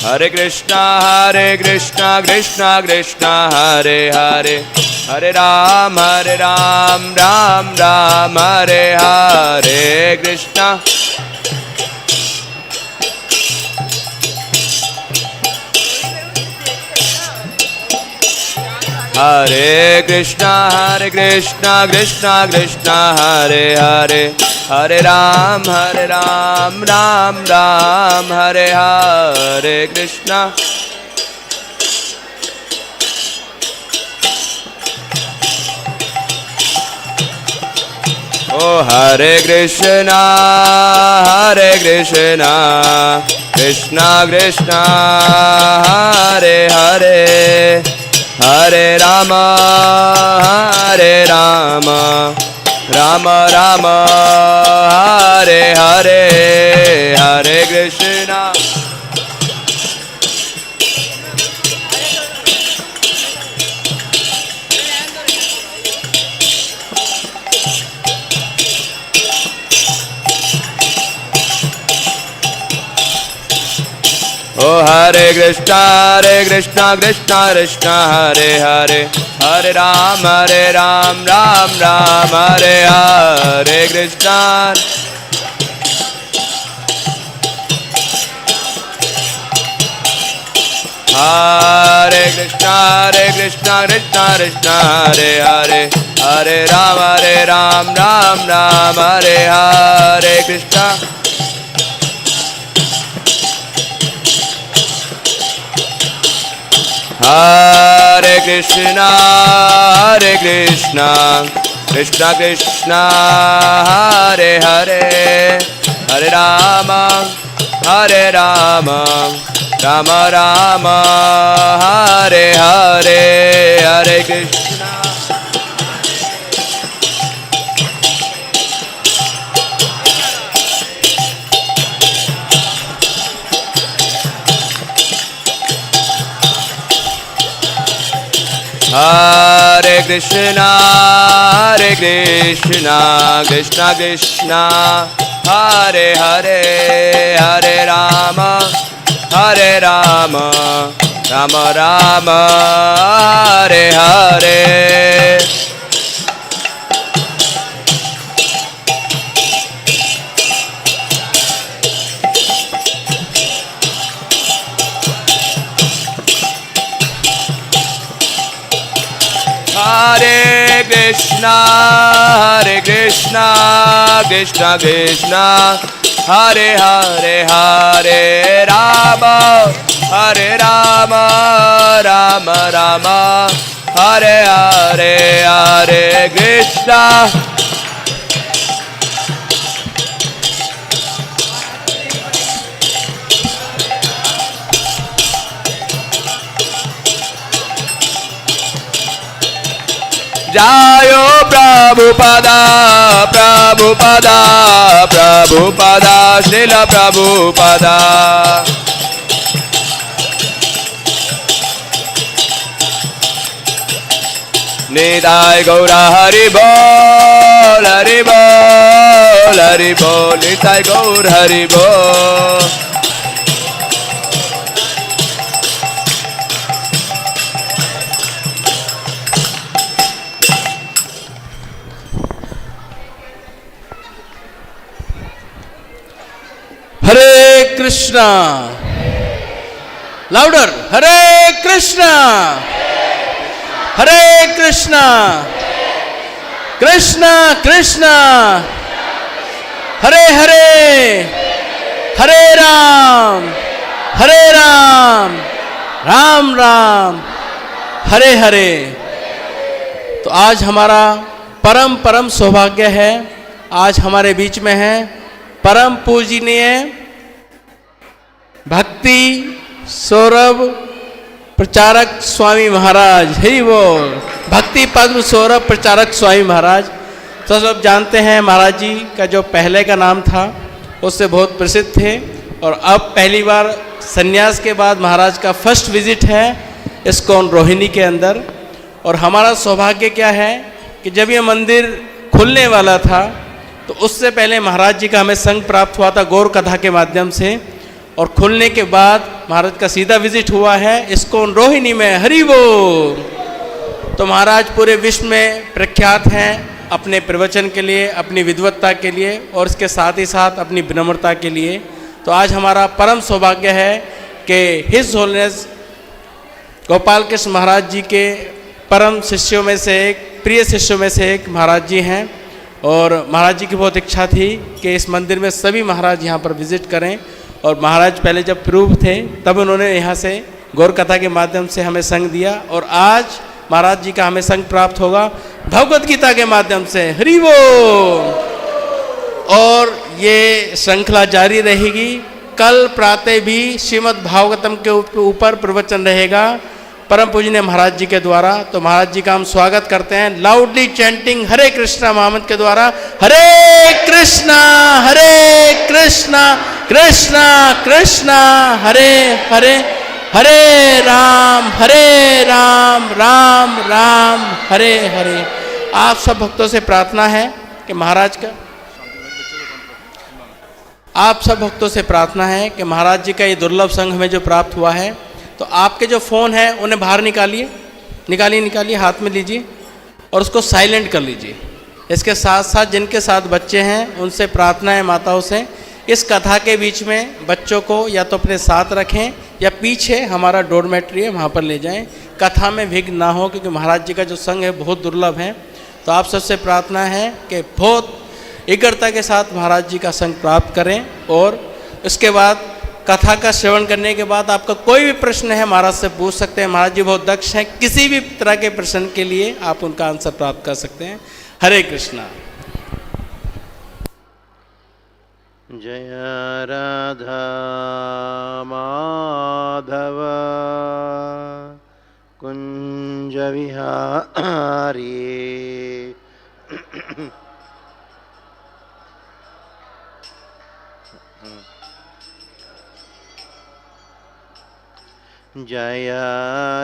Hare Krishna Krishna Krishna Hare Hare, Hare Ram Ram Ram Hare Hare Krishna. Hare Krishna Krishna Krishna Hare Hare, Hare Ram Ram Ram Hare Hare Krishna. Oh Hare Krishna Krishna Krishna Hare Hare, Hare Rama Rama Rama Hare Hare, Hare Krishna. Oh Hare Krishna Krishna Krishna Hare Hare, Hare Ram Ram Ram Hare Hare Krishna. Hare Krishna Krishna Krishna Hare Hare, Hare Ram Ram Ram Hare Hare Krishna. Hare Krishna Krishna Krishna Hare Hare, Hare Rama Rama Rama Hare Hare, Hare Krishna. Hare Krishna Krishna Krishna Hare Hare, Hare Rama Rama Rama Hare Hare. Hare Krishna Krishna Krishna Hare Hare, Hare Rama Rama Rama Hare Hare, Hare Krishna. Jayo Prabhupada Srila Prabhupada. Nidai Gaura Hari Bol Nidai Gaur Hari Bol. Hare Krishna, louder, Hare Krishna, Hare Krishna, Krishna Krishna, Hare Hare, Hare Ram, Ram Ram, Hare Hare. तो आज हमारा परम सौभाग्य है, आज हमारे बीच में है परम पूजनीय भक्ति सौरभ प्रचारक स्वामी महाराज। हरि बोल। भक्ति पद्म सौरभ प्रचारक स्वामी महाराज। तो सब जानते हैं महाराज जी का जो पहले का नाम था उससे बहुत प्रसिद्ध थे, और अब पहली बार संन्यास के बाद महाराज का फर्स्ट विजिट है इस्कॉन रोहिणी के अंदर। और हमारा सौभाग्य क्या है कि जब ये मंदिर खुलने वाला था तो उससे पहले महाराज जी का हमें संग प्राप्त हुआ था गौर कथा के माध्यम से, और खुलने के बाद महाराज का सीधा विजिट हुआ है इस्कॉन रोहिणी में। हरि बोल। तो महाराज पूरे विश्व में प्रख्यात हैं अपने प्रवचन के लिए, अपनी विद्वत्ता के लिए और इसके साथ ही साथ अपनी विनम्रता के लिए। तो आज हमारा परम सौभाग्य है कि हिज होलनेस गोपाल कृष्ण महाराज जी के परम शिष्यों में से एक, प्रिय शिष्यों में से एक महाराज जी हैं। और महाराज जी की बहुत इच्छा थी कि इस मंदिर में सभी महाराज यहाँ पर विजिट करें। और महाराज पहले जब प्ररूप थे तब उन्होंने यहाँ से गौर कथा के माध्यम से हमें संग दिया और आज महाराज जी का हमें संग प्राप्त होगा भगवत गीता के माध्यम से। हरि बोल। और ये श्रृंखला जारी रहेगी। कल प्रातः भी श्रीमद् भागवतम के ऊपर प्रवचन रहेगा परम पूजनीय महाराज जी के द्वारा। तो महाराज जी का हम स्वागत करते हैं लाउडली चैंटिंग हरे कृष्णा महामंत्र के द्वारा। हरे कृष्णा कृष्णा कृष्णा हरे हरे, हरे राम राम राम हरे हरे। आप सब भक्तों से प्रार्थना है कि महाराज का, आप सब भक्तों से प्रार्थना है कि महाराज जी का ये दुर्लभ संग हमें जो प्राप्त हुआ है, तो आपके जो फ़ोन हैं उन्हें बाहर निकालिए हाथ में लीजिए और उसको साइलेंट कर लीजिए। इसके साथ साथ जिनके साथ बच्चे हैं उनसे प्रार्थना है माताओं से, इस कथा के बीच में बच्चों को या तो अपने साथ रखें या पीछे हमारा डोरमेट्री है वहाँ पर ले जाएं, कथा में विघ्न ना हो, क्योंकि महाराज जी का जो संग है बहुत दुर्लभ है। तो आप सबसे प्रार्थना है कि बहुत एकाग्रता के साथ महाराज जी का संग प्राप्त करें। और उसके बाद कथा का श्रवण करने के बाद आपका कोई भी प्रश्न है महाराज से पूछ सकते हैं। महाराज जी बहुत दक्ष हैं, किसी भी तरह के प्रश्न के लिए आप उनका आंसर प्राप्त कर सकते हैं। हरे कृष्णा। जय राधा माधव कुंज विहारी जय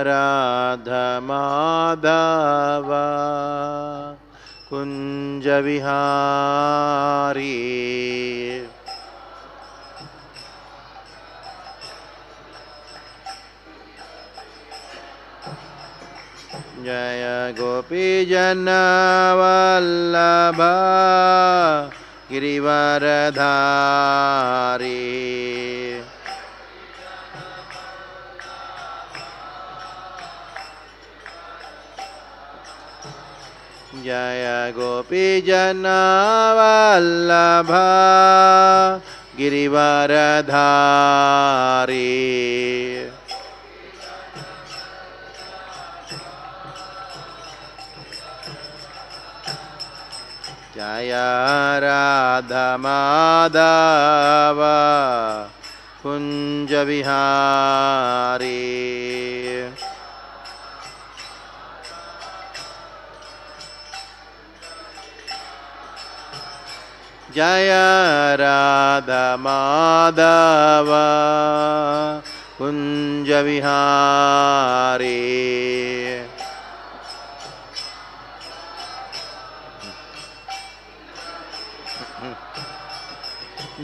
राधा माधव कुंज विहारी जय गोपी जन वल्लभ गिरिवरधारी जय गोपी जन वल्लभ गिरिवरधारी जय राधा माधव कुंज विहारी जय राधा माधव कुंज विहारी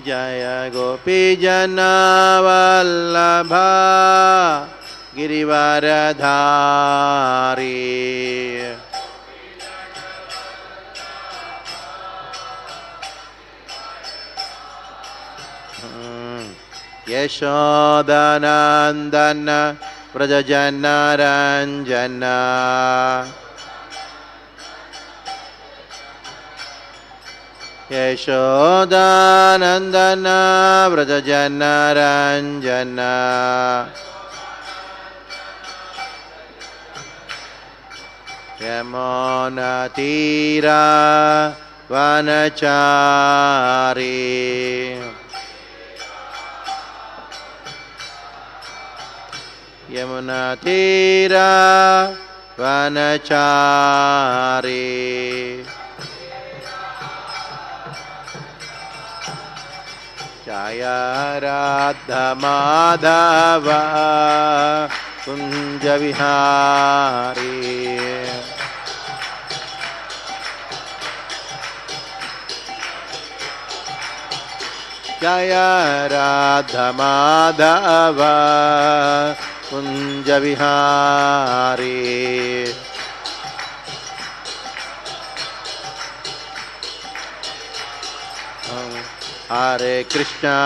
जय गोपी जन वल्लभ गिरिवरधारी यशोदानंदन व्रजजन रंजन यशोदानंदन व्रजजन रंजन यमुना तीरा वनचारी यमुना तीरा वनचारी जय राधा माधव कुंज विहारी जय राधा माधव कुंज विहारी हरे कृष्णा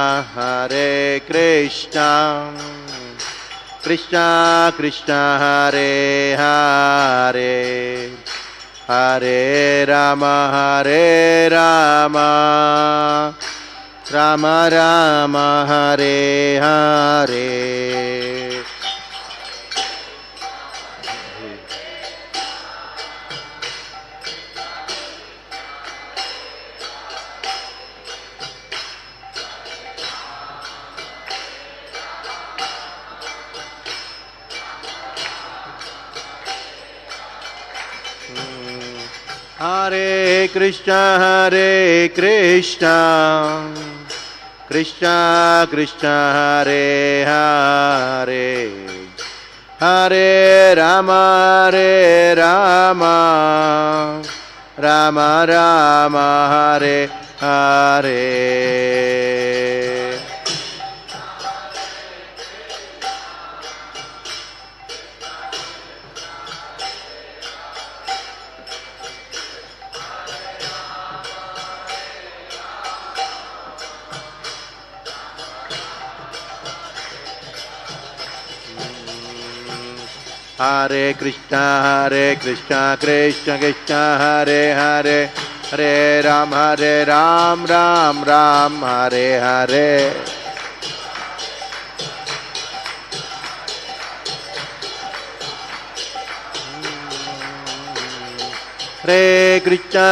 कृष्णा कृष्णा हरे हरे हरे राम राम राम हरे हरे हरे कृष्णा कृष्णा कृष्णा हरे हरे हरे राम राम राम हरे हरे हरे कृष्णा कृष्ण कृष्ण हरे हरे हरे राम राम राम हरे हरे हरे कृष्णा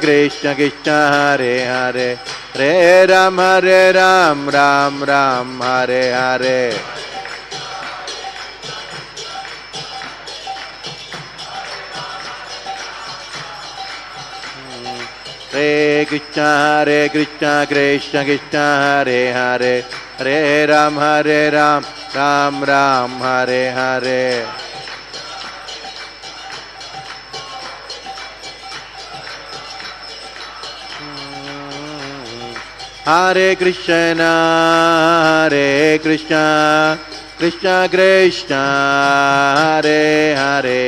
कृष्ण कृष्ण हरे हरे हरे राम राम राम हरे हरे हरे कृष्णा कृष्ण कृष्ण हरे हरे हरे राम राम राम हरे हरे हरे कृष्ण कृष्ण कृष्ण हरे हरे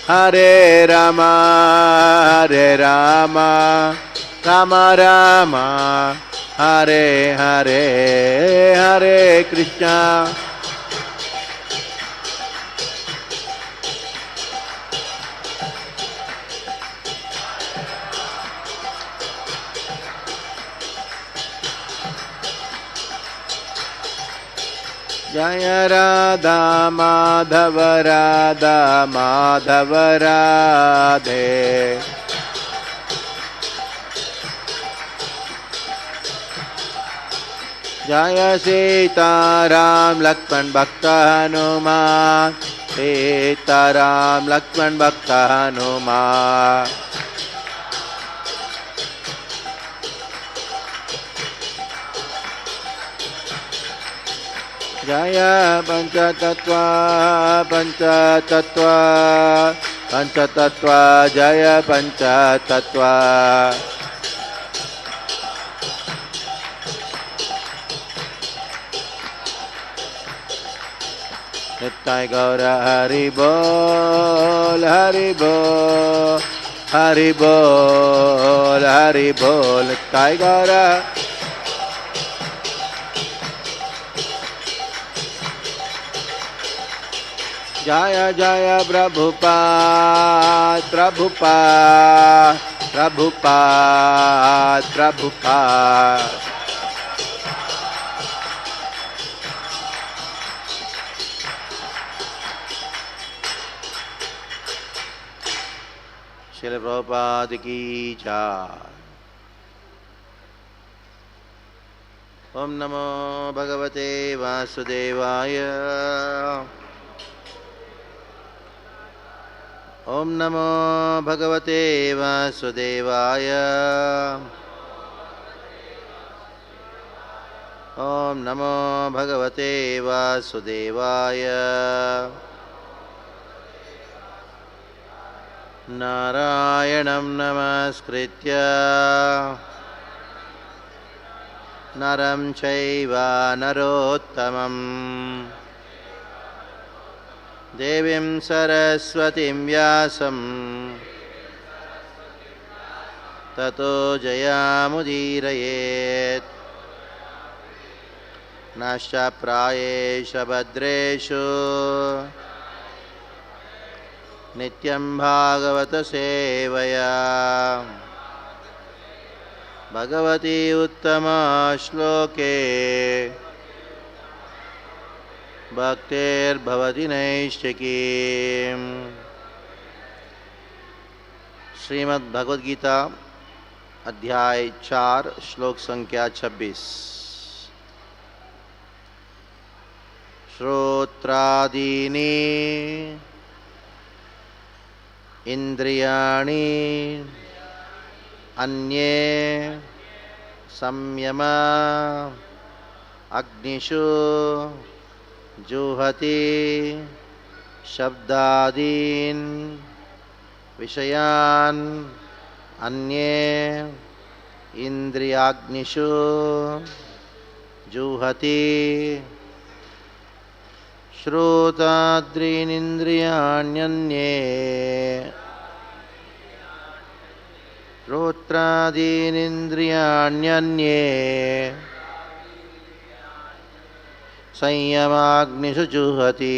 हरे राम राम राम हरे हरे हरे कृष्णा जय राधा माधव राधे जय सीताराम लक्ष्मण भक्त हनुमान सीताराम लक्ष्मण भक्त हनुमान जय पंचतत्व जय पंचतत्व नित्य गौर हरि बोल हरि बोल हरि बोल हरि बोल नित्य गौर जय जय प्रभुपाद प्रभुपाद प्रभुपाद प्रभुपाद श्रील प्रभुपाद की जय। ओम नमो भगवते वासुदेवाय ओम नमो भगवते वासुदेवाय ओम नमो भगवते वासुदेवाय नारायणं नमस्कृत्य नरं चैव नरोत्तमम् देवीं सरस्वतीं व्यासं ततो जयामुदीरयेत् नाश्चाप्रायेषु भद्रेषु नित्यं भागवत सेवया भगवती उत्तमा श्लोके भक्तिर्भवति नैष्ठिकी। श्रीमद्भगवद्गीता अध्याय 4 श्लोक संख्या 26। श्रोत्रादीनि इंद्रियाणि अन्ये संयम अग्निषु जुहति शब्दादीन् विषयान् अन्ये इंद्रियाग्निषु जुहति श्रोत्रादीनिन्द्रियाण्यन्ये श्रोत्रादीनिन्द्रियाण्यन्ये संयमाग्निषु जुहति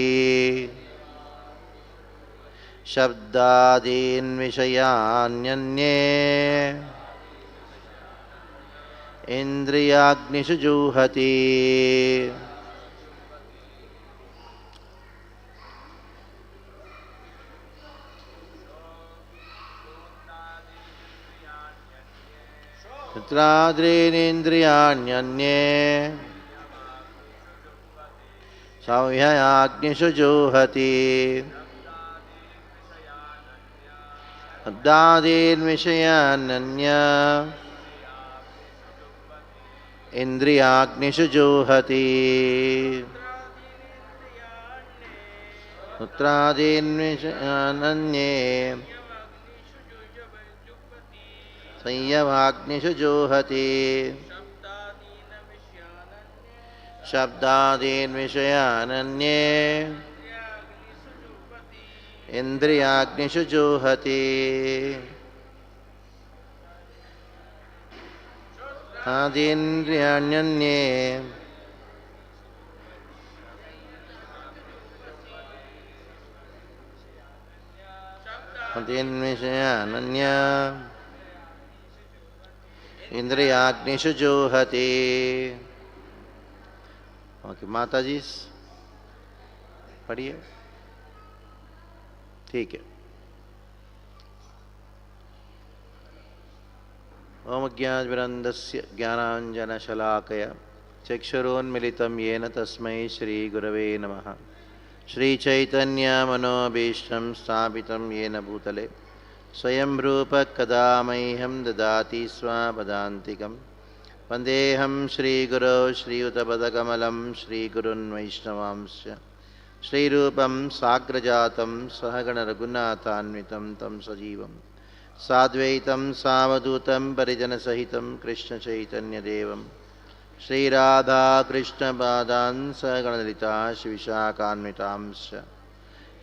शब्दादीन् विषयान्यन्ये इंद्रियाग्निषु जुहति। श्रोत्रादीनिन्द्रियाण्यन्ये संयमाग्निषु जुहति शब्दादीन् विषयान्यन्ये इंद्रियाग्निषु जुहति श्रोत्रादीन् विषयान्यन्ये संयमाग्निषु जुहति शब्दादीन् विषयानन्ये इंद्रियाग्निषु जुहति आदीन्द्रियाण्यन्ये आदीन् विषयानन्ये इंद्रियाग्निषु जुहति। ओके माता जी पढ़िए। ठीक है। ओम ज्ञानविरन्दस्य ज्ञानाञ्जनशलाकया चक्षुरोन्मिलितं येन तस्मै श्रीगुरवे नमः। श्रीचैतन्यमनोभीष्टं स्थापितं येन भूतले स्वयं रूप कदा मह्यं ददाति स्वापदान्तिकं। वन्देऽहं श्रीगुरो श्रीयुतपदकमलं श्रीगुरुन् वैष्णवांश्च श्रीरूपं साग्रजातं सहगणरघुनाथान्वितं तं सजीवं साद्वैतं सावधूतं परिजनसहितं कृष्णचैतन्यदेवं श्रीराधाकृष्णपादान् सहगणललिता श्रीविशाखान्वितांश्च।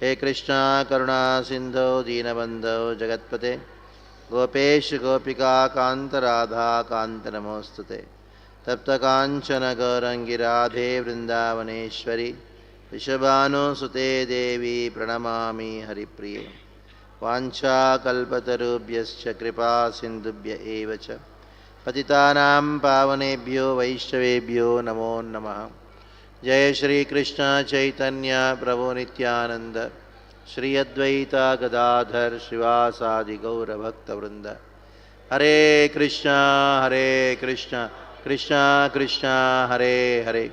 हे कृष्णा करुणा सिंधो दीनबंधो जगत्पते गोपेश गोपिका कांत राधा कांत नमोस्तुते। तप्त कांचन गौरंगी राधे वृंदावनेश्वरी ऋषभानुसुते देवी प्रणमामि हरिप्रिये। वाञ्छाकल्पतरुभ्यश्च कृपा सिन्धुभ्य एव च पतितानां पावनेभ्यो वैष्णवेभ्यो नमो नमः। जय श्री कृष्ण चैतन्य प्रभु नित्यानंद श्री अद्वैता गदाधर श्रीवासादि गौर भक्त वृंद। हरे कृष्णा कृष्णा कृष्णा हरे हरे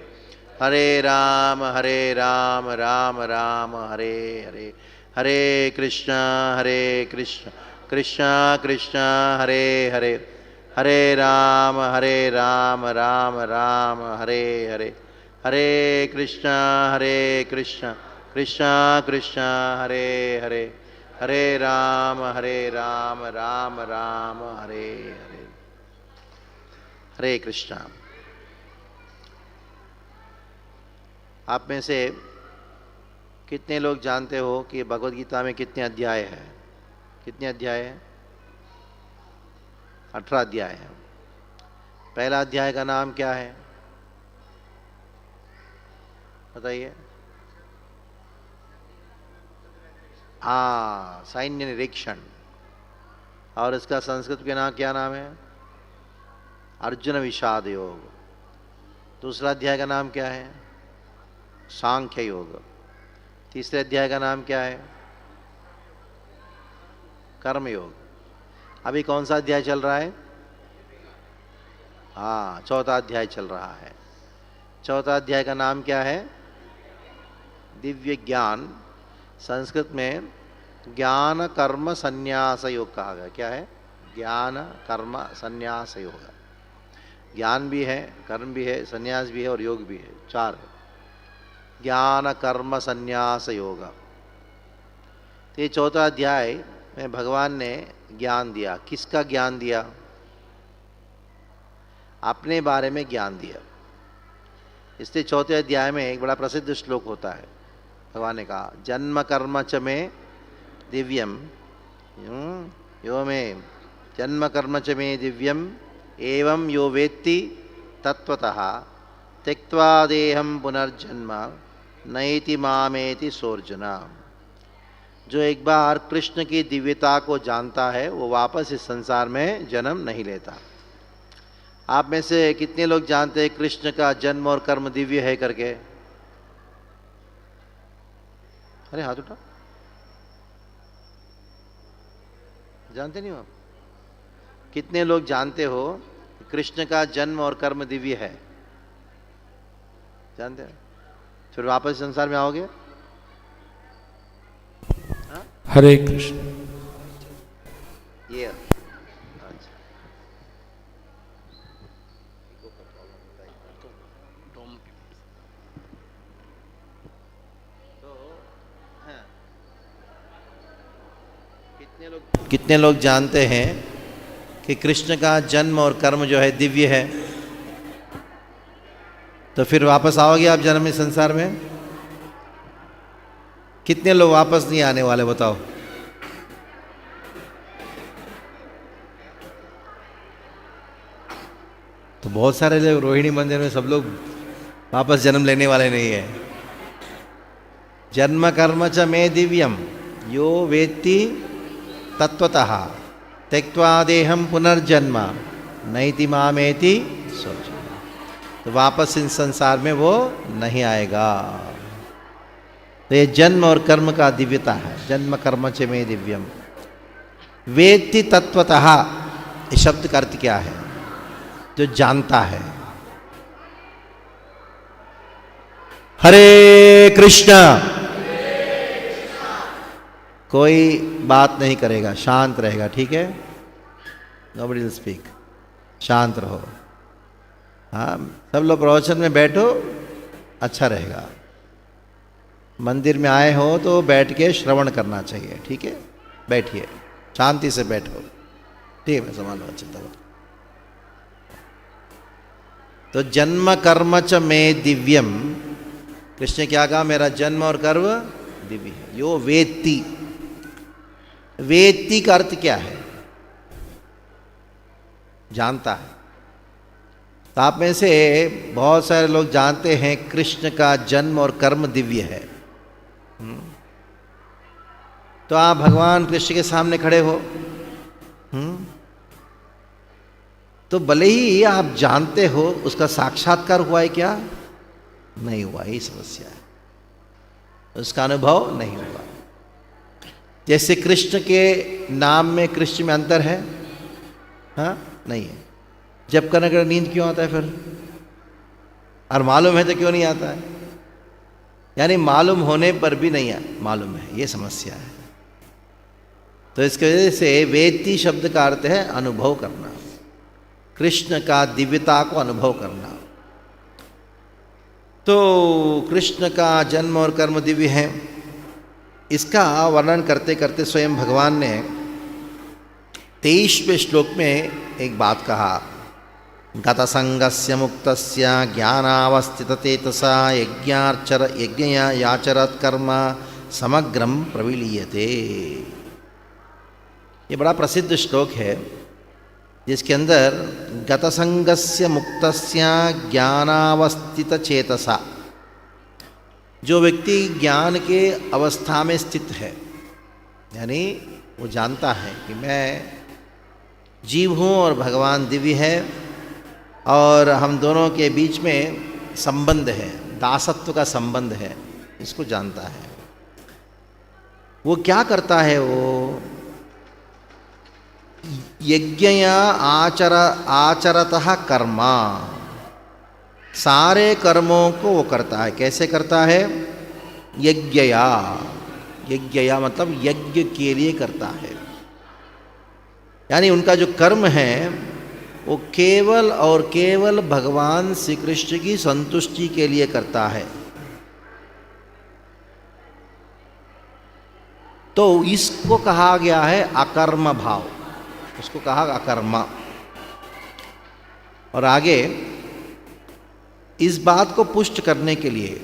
हरे राम राम राम हरे हरे। हरे कृष्णा कृष्णा कृष्णा हरे हरे हरे राम राम राम हरे हरे। हरे कृष्णा कृष्णा कृष्णा हरे हरे हरे राम राम राम हरे हरे। हरे कृष्णा। आप में से कितने लोग जानते हो कि भगवद गीता में कितने अध्याय हैं? कितने अध्याय हैं? 18 अध्याय है। पहला अध्याय का नाम क्या है बताइए? सैन्य निरीक्षण। और इसका संस्कृत के नाम क्या नाम है? अर्जुन विषाद योग। दूसरा अध्याय का नाम क्या है? सांख्य योग। तीसरे अध्याय का नाम क्या है? कर्म योग। अभी कौन सा अध्याय चल रहा है? चौथा अध्याय चल रहा है। चौथा अध्याय का नाम क्या है? दिव्य ज्ञान। संस्कृत में ज्ञान कर्म संन्यास योग कहा गया। क्या है? ज्ञान कर्म संन्यास योग। ज्ञान भी है, कर्म भी है, संन्यास भी है और योग भी है। 4 है। ज्ञान कर्म संन्यास योग। तो ये चौथा अध्याय में भगवान ने ज्ञान दिया। किसका ज्ञान दिया? अपने बारे में ज्ञान दिया। इसलिए चौथे अध्याय में एक बड़ा प्रसिद्ध श्लोक होता है। भगवान ने कहा जन्म कर्म च में दिव्यम यो में जन्म कर्म च में दिव्यम एवं यो वेत्ति तत्वतः त्यक्त्वा देहं पुनर्जन्म नैति मामेति सोर्जुना। जो एक बार कृष्ण की दिव्यता को जानता है वो वापस इस संसार में जन्म नहीं लेता। आप में से कितने लोग जानते हैं कृष्ण का जन्म और कर्म दिव्य है करके? अरे हाथ उठा। जानते नहीं हो आप? कितने लोग जानते हो कृष्ण का जन्म और कर्म दिव्य है? जानते हैं? फिर वापस संसार में आओगे? हरे कृष्ण। ये कितने लोग जानते हैं कि कृष्ण का जन्म और कर्म जो है दिव्य है? तो फिर वापस आओगे आप जन्म इस संसार में? कितने लोग वापस नहीं आने वाले बताओ? तो बहुत सारे लोग रोहिणी मंदिर में सब लोग वापस जन्म लेने वाले नहीं है। जन्म कर्म च मे दिव्यम यो वेत्ति तत्वतः त्यक्त्वा देहं पुनर्जन्म नैति मामेति सोर्जुना। तो वापस इन संसार में वो नहीं आएगा। तो ये जन्म और कर्म का दिव्यता है। जन्म कर्म च मे दिव्यम वेत्ति तत्वतः। इस शब्द का अर्थ क्या है? जो जानता है। हरे कृष्णा। कोई बात नहीं करेगा, शांत रहेगा, ठीक है? Nobody will speak. शांत रहो। हाँ, सब लोग प्रवचन में बैठो, अच्छा रहेगा। मंदिर में आए हो तो बैठ के श्रवण करना चाहिए, ठीक है? बैठिए, शांति से बैठो, ठीक है? मैं संभालो अच्छे तरह। तो जन्म कर्म च में दिव्यम। कृष्ण ने क्या कहा? मेरा जन्म और कर्म दिव्य है। यो वेत्ति। वेत्ति का अर्थ क्या है? जानता है। तो आप में से बहुत सारे लोग जानते हैं कृष्ण का जन्म और कर्म दिव्य है। तो आप भगवान कृष्ण के सामने खड़े हो, तो भले ही आप जानते हो, उसका साक्षात्कार हुआ है क्या? नहीं हुआ। यही समस्या है, उसका अनुभव नहीं हुआ। जैसे कृष्ण के नाम में कृष्ण में अंतर है? हाँ, नहीं है। जब करने का नींद क्यों आता है फिर? और मालूम है तो क्यों नहीं आता है? यानी मालूम होने पर भी नहीं मालूम है, ये समस्या है। तो इसकी वजह से वेत्ति शब्द का अर्थ है अनुभव करना, कृष्ण का दिव्यता को अनुभव करना। तो कृष्ण का जन्म और कर्म दिव्य है। इसका वर्णन करते करते स्वयं भगवान ने 23वें श्लोक में एक बात कहा। गतसंगस्य मुक्तस्य ज्ञानावस्थितचेतसा यज्ञया याचरत् कर्म समग्रम प्रविलीयते। ये बड़ा प्रसिद्ध श्लोक है जिसके अंदर गतसंगस्य मुक्तस्य ज्ञानावस्थितचेतसा, जो व्यक्ति ज्ञान के अवस्था में स्थित है, यानी वो जानता है कि मैं जीव हूँ और भगवान दिव्य है और हम दोनों के बीच में संबंध है, दासत्व का संबंध है, इसको जानता है। वो क्या करता है? वो यज्ञया आचरतः कर्मा, सारे कर्मों को वो करता है। कैसे करता है? यज्ञया मतलब यज्ञ के लिए करता है, यानी उनका जो कर्म है वो केवल और केवल भगवान श्री कृष्ण की संतुष्टि के लिए करता है। तो इसको कहा गया है अकर्म भाव, उसको कहा अकर्मा। और आगे इस बात को पुष्ट करने के लिए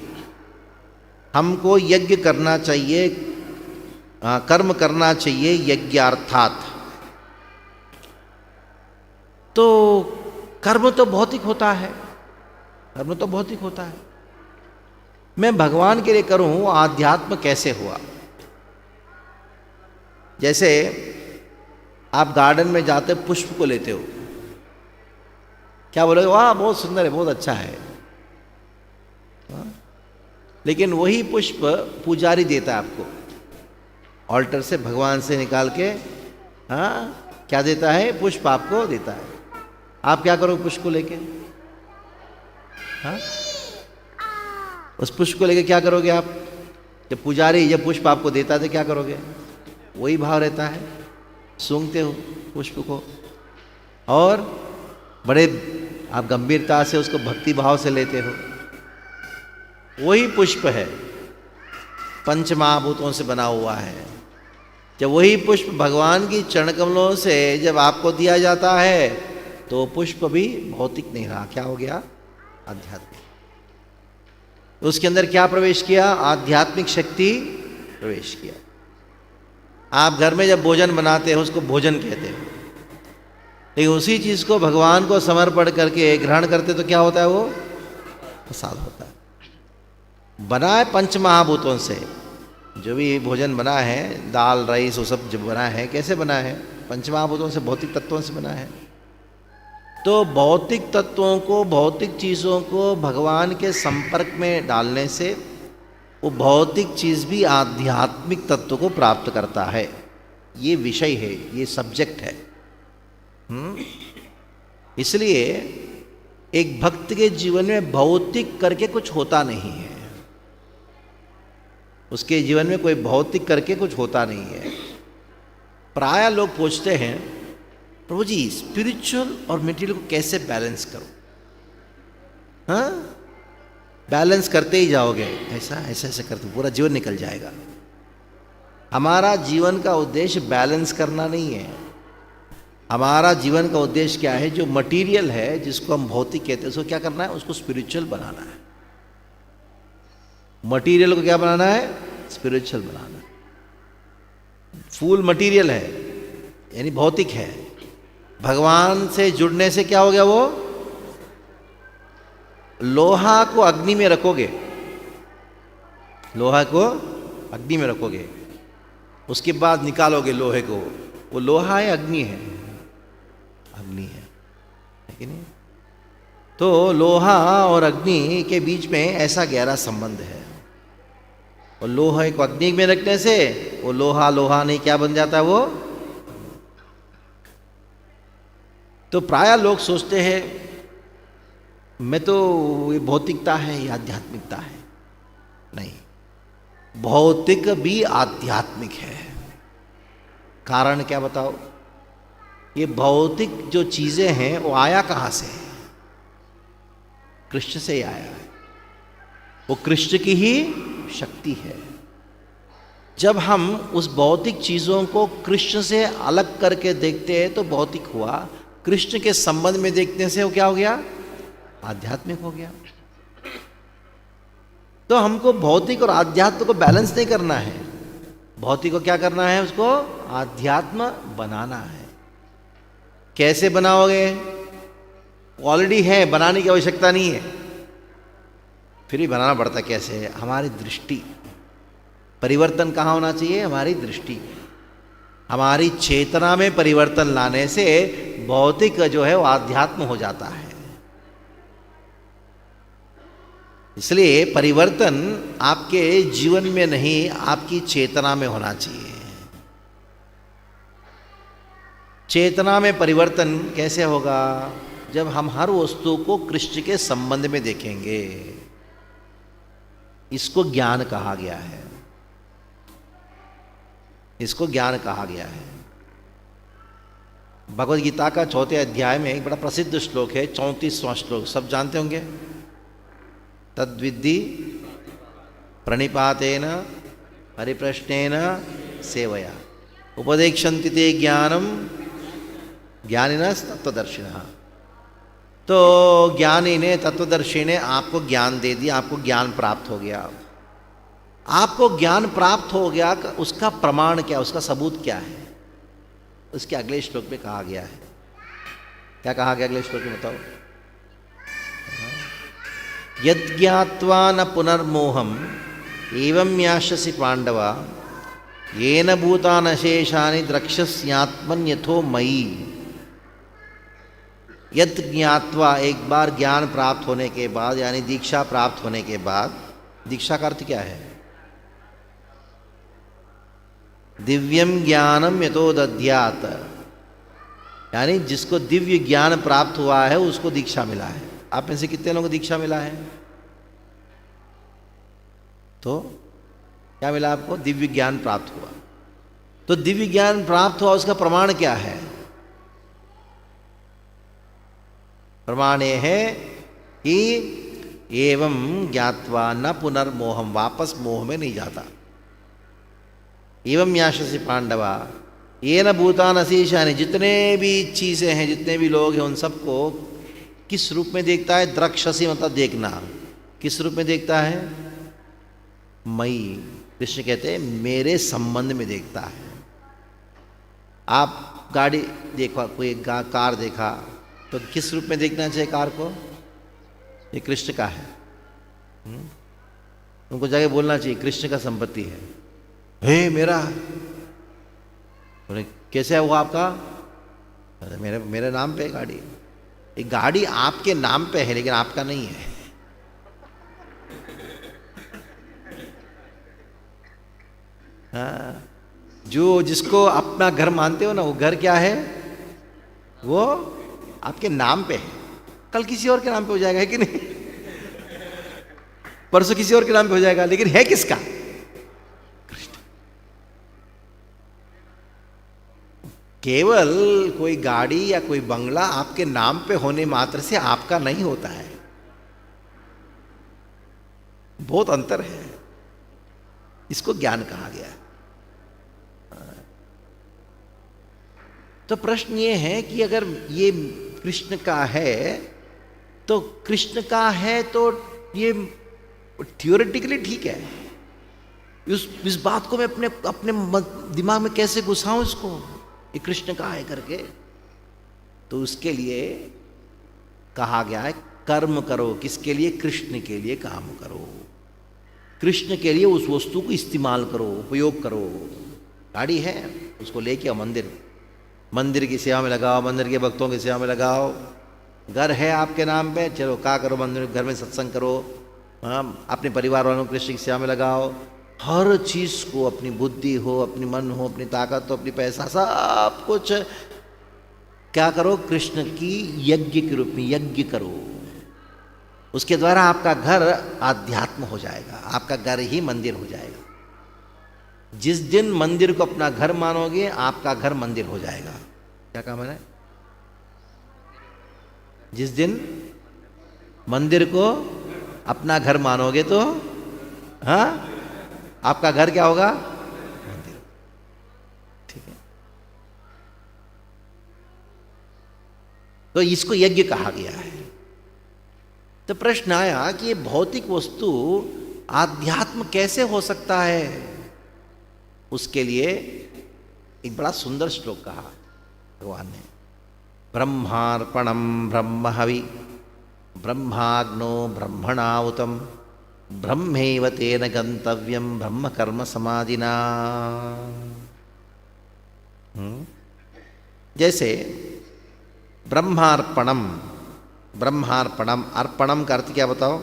हमको यज्ञ करना चाहिए, कर्म करना चाहिए यज्ञार्थात। तो कर्म तो भौतिक होता है, कर्म तो भौतिक होता है। मैं भगवान के लिए करूं, आध्यात्म कैसे हुआ? जैसे आप गार्डन में जाते पुष्प को लेते हो, क्या बोलोगे? वाह बहुत सुंदर है, बहुत अच्छा है। लेकिन वही पुष्प पुजारी देता है आपको, ऑल्टर से भगवान से निकाल के, हाँ क्या देता है? पुष्प आपको देता है। आप क्या करोगे पुष्प को लेके? हाँ, उस पुष्प को लेके क्या करोगे आप? जब पुजारी जब पुष्प आपको देता है तो क्या करोगे? वही भाव रहता है, सूंघते हो पुष्प को और बड़े आप गंभीरता से उसको भक्ति भाव से लेते हो। वही पुष्प है, पंच महाभूतों से बना हुआ है। जब वही पुष्प भगवान की चरण कमलों से जब आपको दिया जाता है तो पुष्प भी भौतिक नहीं रहा, क्या हो गया? आध्यात्मिक। उसके अंदर क्या प्रवेश किया? आध्यात्मिक शक्ति प्रवेश किया। आप घर में जब भोजन बनाते हो उसको भोजन कहते हो, लेकिन उसी चीज़ को भगवान को समर्पण करके ग्रहण करते तो क्या होता है? वो प्रसाद होता है। बना है पंच महाभूतों से, जो भी भोजन बना है, दाल राइस वो सब जो बना है, कैसे बना है? पंच महाभूतों से, भौतिक तत्वों से बना है। तो भौतिक तत्वों को, भौतिक चीज़ों को भगवान के संपर्क में डालने से वो भौतिक चीज़ भी आध्यात्मिक तत्व को प्राप्त करता है। ये विषय है, ये सब्जेक्ट है। इसलिए एक भक्त के जीवन में भौतिक करके कुछ होता नहीं है, उसके जीवन में कोई भौतिक करके कुछ होता नहीं है। प्राय लोग पूछते हैं, प्रभु जी स्पिरिचुअल और मटेरियल को कैसे बैलेंस करो? हाँ, बैलेंस करते ही जाओगे, ऐसा ऐसे ऐसे करते पूरा जीवन निकल जाएगा। हमारा जीवन का उद्देश्य बैलेंस करना नहीं है। हमारा जीवन का उद्देश्य क्या है? जो मटेरियल है, जिसको हम भौतिक कहते हैं, उसको क्या करना है? उसको स्पिरिचुअल बनाना है। मटेरियल को क्या बनाना है? स्पिरिचुअल बनाना है। फूल मटेरियल है, यानी भौतिक है। भगवान से जुड़ने से क्या हो गया? वो लोहा को अग्नि में रखोगे, लोहा को अग्नि में रखोगे, उसके बाद निकालोगे लोहे को, वो लोहा है, अग्नि है? अग्नि है कि नहीं? तो लोहा और अग्नि के बीच में ऐसा गहरा संबंध है। और लोहे को अग्नि में रखने से वो लोहा लोहा नहीं, क्या बन जाता है? वो। तो प्राय लोग सोचते हैं मैं तो ये भौतिकता है, ये आध्यात्मिकता है। नहीं, भौतिक भी आध्यात्मिक है। कारण क्या बताओ? ये भौतिक जो चीजें हैं वो आया कहाँ से? कृष्ण से ही आया है। वो कृष्ण की ही शक्ति है। जब हम उस भौतिक चीजों को कृष्ण से अलग करके देखते हैं तो भौतिक हुआ, कृष्ण के संबंध में देखने से वो क्या हो गया? आध्यात्मिक हो गया। तो हमको भौतिक और आध्यात्म को बैलेंस नहीं करना है। भौतिक को क्या करना है? उसको आध्यात्म बनाना है। कैसे बनाओगे? ऑलरेडी है, बनाने की आवश्यकता नहीं है, फिर भी बनाना पड़ता। कैसे? हमारी दृष्टि। परिवर्तन कहाँ होना चाहिए? हमारी दृष्टि। हमारी चेतना में परिवर्तन लाने से भौतिक जो है वो आध्यात्म हो जाता है। इसलिए परिवर्तन आपके जीवन में नहीं, आपकी चेतना में होना चाहिए। चेतना में परिवर्तन कैसे होगा? जब हम हर वस्तु को कृष्ण के संबंध में देखेंगे। इसको ज्ञान कहा गया है। इसको ज्ञान कहा गया है। भगवद गीता का 4 अध्याय में एक बड़ा प्रसिद्ध श्लोक है, 34वां श्लोक, सब जानते होंगे। तद्विद्धि प्रणिपातेन परिप्रश्नेन सेवया उपदेक्षन्ति ते ज्ञानम ज्ञानिनः तत्वदर्शिनः। तो ज्ञानी ने, तत्वदर्शी ने आपको ज्ञान दे दिया, आपको ज्ञान प्राप्त हो गया। आपको ज्ञान प्राप्त हो गया, उसका प्रमाण क्या, उसका सबूत क्या है? उसके अगले श्लोक में कहा गया है। क्या कहा गया अगले श्लोक में? बताओ। यद्ज्ञात्वा न पुनर्मोहम एवं यास्यसि पांडव येन भूतानि अशेषानि द्रक्ष्यस्यात्मन्यथो मयि। यद ज्ञात्वा, एक बार ज्ञान प्राप्त होने के बाद, यानी दीक्षा प्राप्त होने के बाद, दीक्षा का अर्थ क्या है? दिव्यम ज्ञानम यतो दद्यात्, यानी जिसको दिव्य ज्ञान प्राप्त हुआ है उसको दीक्षा मिला है। आप में से कितने लोगों को दीक्षा मिला है? तो क्या मिला आपको? दिव्य ज्ञान प्राप्त हुआ। तो दिव्य ज्ञान प्राप्त हुआ, उसका प्रमाण क्या है? प्रमाण ये है कि एवं ज्ञात्वा न पुनर्मोहम, वापस मोह में नहीं जाता। एवं यास्यसि पांडवा येन भूतानि अशेषानि, जितने भी चीज़ें हैं, जितने भी लोग हैं, उन सबको किस रूप में देखता है? द्रक्ष्यसि मतलब देखना। किस रूप में देखता है? मयि। कृष्ण कहते हैं मेरे संबंध में देखता है। आप गाड़ी देखा, कोई कार देखा, तो किस रूप में देखना चाहिए कार को? ये कृष्ण का है। उनको जाके बोलना चाहिए कृष्ण का संपत्ति है, हे मेरा। कैसे है वो आपका? मेरे नाम पे गाड़ी। एक गाड़ी आपके नाम पे है लेकिन आपका नहीं है। हाँ, जो जिसको अपना घर मानते हो ना, वो घर क्या है? वो आपके नाम पे है। कल किसी और के नाम पे हो जाएगा, है कि नहीं? परसों किसी और के नाम पे हो जाएगा, लेकिन है किसका? कृष्ण। केवल कोई गाड़ी या कोई बंगला आपके नाम पे होने मात्र से आपका नहीं होता है। बहुत अंतर है। इसको ज्ञान कहा गया है। तो प्रश्न ये है कि अगर ये कृष्ण का है, तो कृष्ण का है तो ये थियोरेटिकली ठीक है। इस बात को मैं अपने दिमाग में कैसे घुसाऊं इसको, ये कृष्ण का है करके? तो उसके लिए कहा गया है कर्म करो। किसके लिए? कृष्ण के लिए काम करो। कृष्ण के लिए उस वस्तु को इस्तेमाल करो, उपयोग करो। गाड़ी है, उसको लेके आओ मंदिर की सेवा में लगाओ, मंदिर के भक्तों की सेवा में लगाओ। घर है आपके नाम पे, चलो क्या करो, मंदिर घर में सत्संग करो। हाँ, अपने परिवार वालों को कृष्ण की सेवा में लगाओ। हर चीज़ को, अपनी बुद्धि हो, अपनी मन हो, अपनी ताकत हो, अपनी पैसा, सब कुछ क्या करो? कृष्ण की यज्ञ के रूप में यज्ञ करो। उसके द्वारा आपका घर आध्यात्म हो जाएगा, आपका घर ही मंदिर हो जाएगा। जिस दिन मंदिर को अपना घर मानोगे, आपका घर मंदिर हो जाएगा। क्या कहा मैंने? जिस दिन मंदिर को अपना घर मानोगे तो हाँ, आपका घर क्या होगा? मंदिर। ठीक है। तो इसको यज्ञ कहा गया है। तो प्रश्न आया कि ये भौतिक वस्तु आध्यात्म कैसे हो सकता है? उसके लिए एक बड़ा सुंदर श्लोक कहा भगवान ने, ब्रह्मार्पणम ब्रह्महवि ब्रह्माग्नो ब्रह्मणाहुतम ब्रह्मैव तेन गंतव्यम ब्रह्म कर्म समाधिना। जैसे ब्रह्मार्पणम, ब्रह्मार्पणम, अर्पणम का अर्थ क्या बताओ?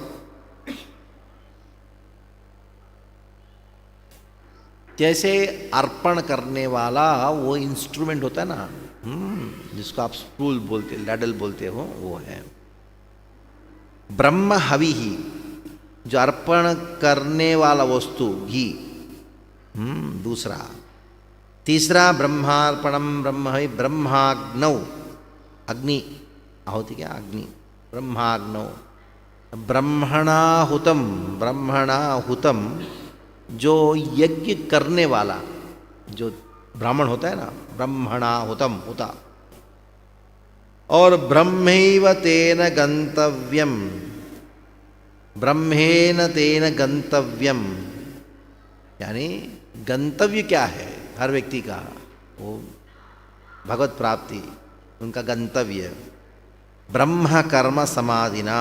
जैसे अर्पण करने वाला वो इंस्ट्रूमेंट होता है ना, जिसको आप स्टूल बोलते, लैडल बोलते हो, वो है ब्रह्म हवि ही, जो अर्पण करने वाला वस्तु घी। दूसरा, तीसरा ब्रह्मार्पणम ब्रह्म हवि ब्रह्माग्नौ, अग्नि आहुति क्या? अग्नि, ब्रह्माग्नौ, ब्रह्मणाहुतम, ब्रह्मणाहुतम जो यज्ञ करने वाला जो ब्राह्मण होता है ना, ब्रह्मणाहुतम होता, और ब्रह्मैव तेन गंतव्यम, ब्रह्मेन तेन गंतव्यम, यानी गंतव्य क्या है हर व्यक्ति का? वो भगवत प्राप्ति, उनका गंतव्य ब्रह्म कर्म समाधिना,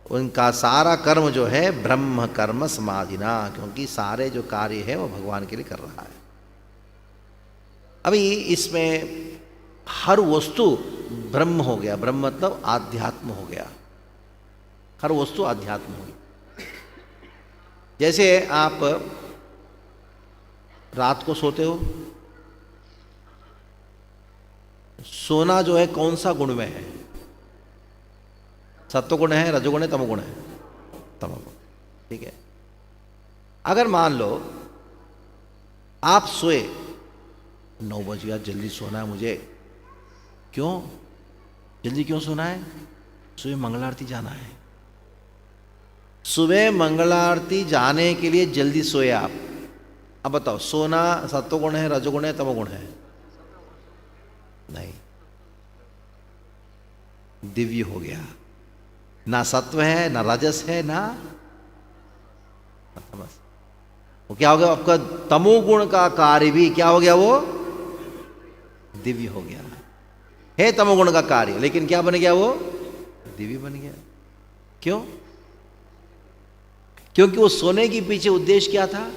उनका सारा कर्म जो है ब्रह्म कर्म समाधिना, क्योंकि सारे जो कार्य है वो भगवान के लिए कर रहा है। अभी इसमें हर वस्तु ब्रह्म हो गया, ब्रह्म मतलब आध्यात्म हो गया, हर वस्तु आध्यात्म हो गई। जैसे आप रात को सोते हो, सोना जो है कौन सा गुण में है? सत्वगुण है, रजोगुण है, तमोगुण है? तमोगुण, ठीक है। अगर मान लो आप सोए, 9 बज गया, जल्दी सोना है मुझे, क्यों जल्दी क्यों सोना है? सुबह मंगल आरती जाना है। सुबह मंगल आरती जाने के लिए जल्दी सोए आप। अब बताओ, सोना सत्वगुण है, रजोगुण है, तमोगुण है? नहीं, दिव्य हो गया, ना सत्व है, ना रजस है, ना तमस। वो क्या हो गया? आपका तमोगुण का कार्य भी क्या हो गया? वो दिव्य हो गया। है तमोगुण का कार्य, लेकिन क्या बन गया? वो दिव्य बन गया। क्यों? क्योंकि वो सोने के पीछे उद्देश्य क्या था?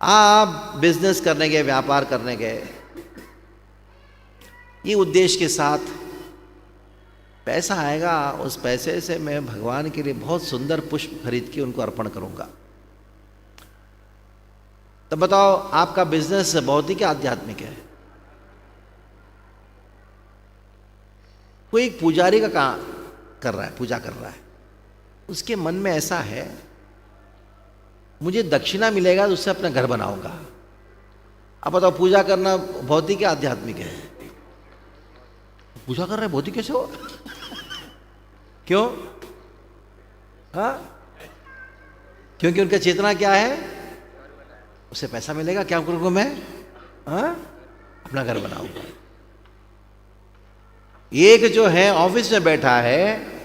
आप बिजनेस करने गए, व्यापार करने गए, ये उद्देश्य के साथ पैसा आएगा, उस पैसे से मैं भगवान के लिए बहुत सुंदर पुष्प खरीद के उनको अर्पण करूंगा। तो बताओ, आपका बिजनेस भौतिक या आध्यात्मिक है? कोई एक पुजारी का काम कर रहा है, पूजा कर रहा है, उसके मन में ऐसा है मुझे दक्षिणा मिलेगा तो उससे अपना घर बनाऊंगा। अब बताओ, पूजा करना भौतिक या आध्यात्मिक है? पूजा कर रहे भौतिक कैसे हो? क्यों? क्योंकि उनका चेतना क्या है? उससे पैसा मिलेगा, क्या करूंगा मैं? अपना घर बनाऊंगा। एक जो है ऑफिस में बैठा है,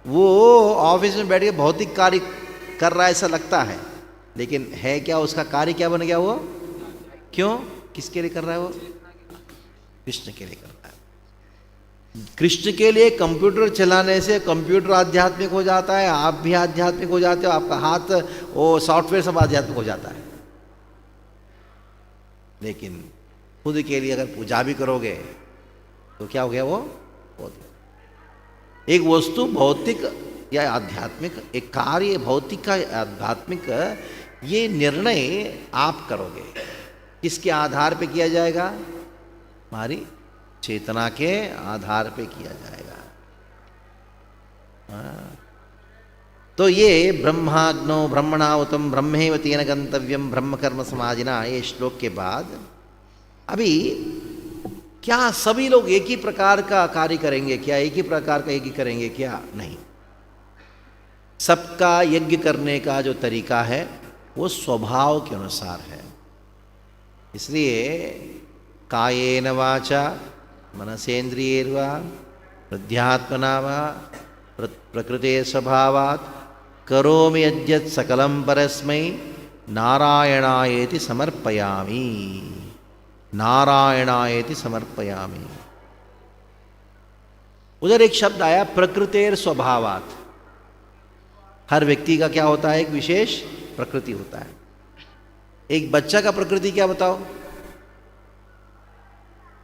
वो ऑफिस में बैठ के भौतिक कार्य कर रहा है ऐसा लगता है, लेकिन है क्या? उसका कार्य क्या बन गया वो? क्यों? किसके लिए कर रहा है वो? कृष्ण के लिए कर रहा है। कृष्ण के लिए कंप्यूटर चलाने से कंप्यूटर आध्यात्मिक हो जाता है, आप भी आध्यात्मिक हो जाते हो, आपका हाथ वो सॉफ्टवेयर सब आध्यात्मिक हो जाता है। लेकिन खुद के लिए अगर पूजा भी करोगे तो क्या हो गया? वो एक वस्तु भौतिक या आध्यात्मिक, एक कार्य भौतिक का आध्यात्मिक, ये निर्णय आप करोगे। किसके आधार पे किया जाएगा? हमारी चेतना के आधार पे किया जाएगा। तो ये ब्रह्माग्नो ब्रह्मणाहुतम ब्रह्मैव तेन गंतव्यम ब्रह्म कर्म समाधिना, ये श्लोक के बाद अभी क्या सभी लोग एक ही प्रकार का कार्य करेंगे क्या? एक ही प्रकार का यज्ञ करेंगे क्या? नहीं। सबका यज्ञ करने का जो तरीका है वो स्वभाव के अनुसार है। इसलिए कायेन वाचा मनसेन्द्रियैर्वा प्रध्यात्मना वा प्रकृते स्वभावात् करोमि यद्यत् सकलं परस्मै नारायणायेति समर्पयामि। नारायणायेति समर्पयामि। उधर एक शब्द आया प्रकृतेर स्वभावात्। हर व्यक्ति का क्या होता है? एक विशेष प्रकृति होता है। एक बच्चा का प्रकृति क्या बताओ?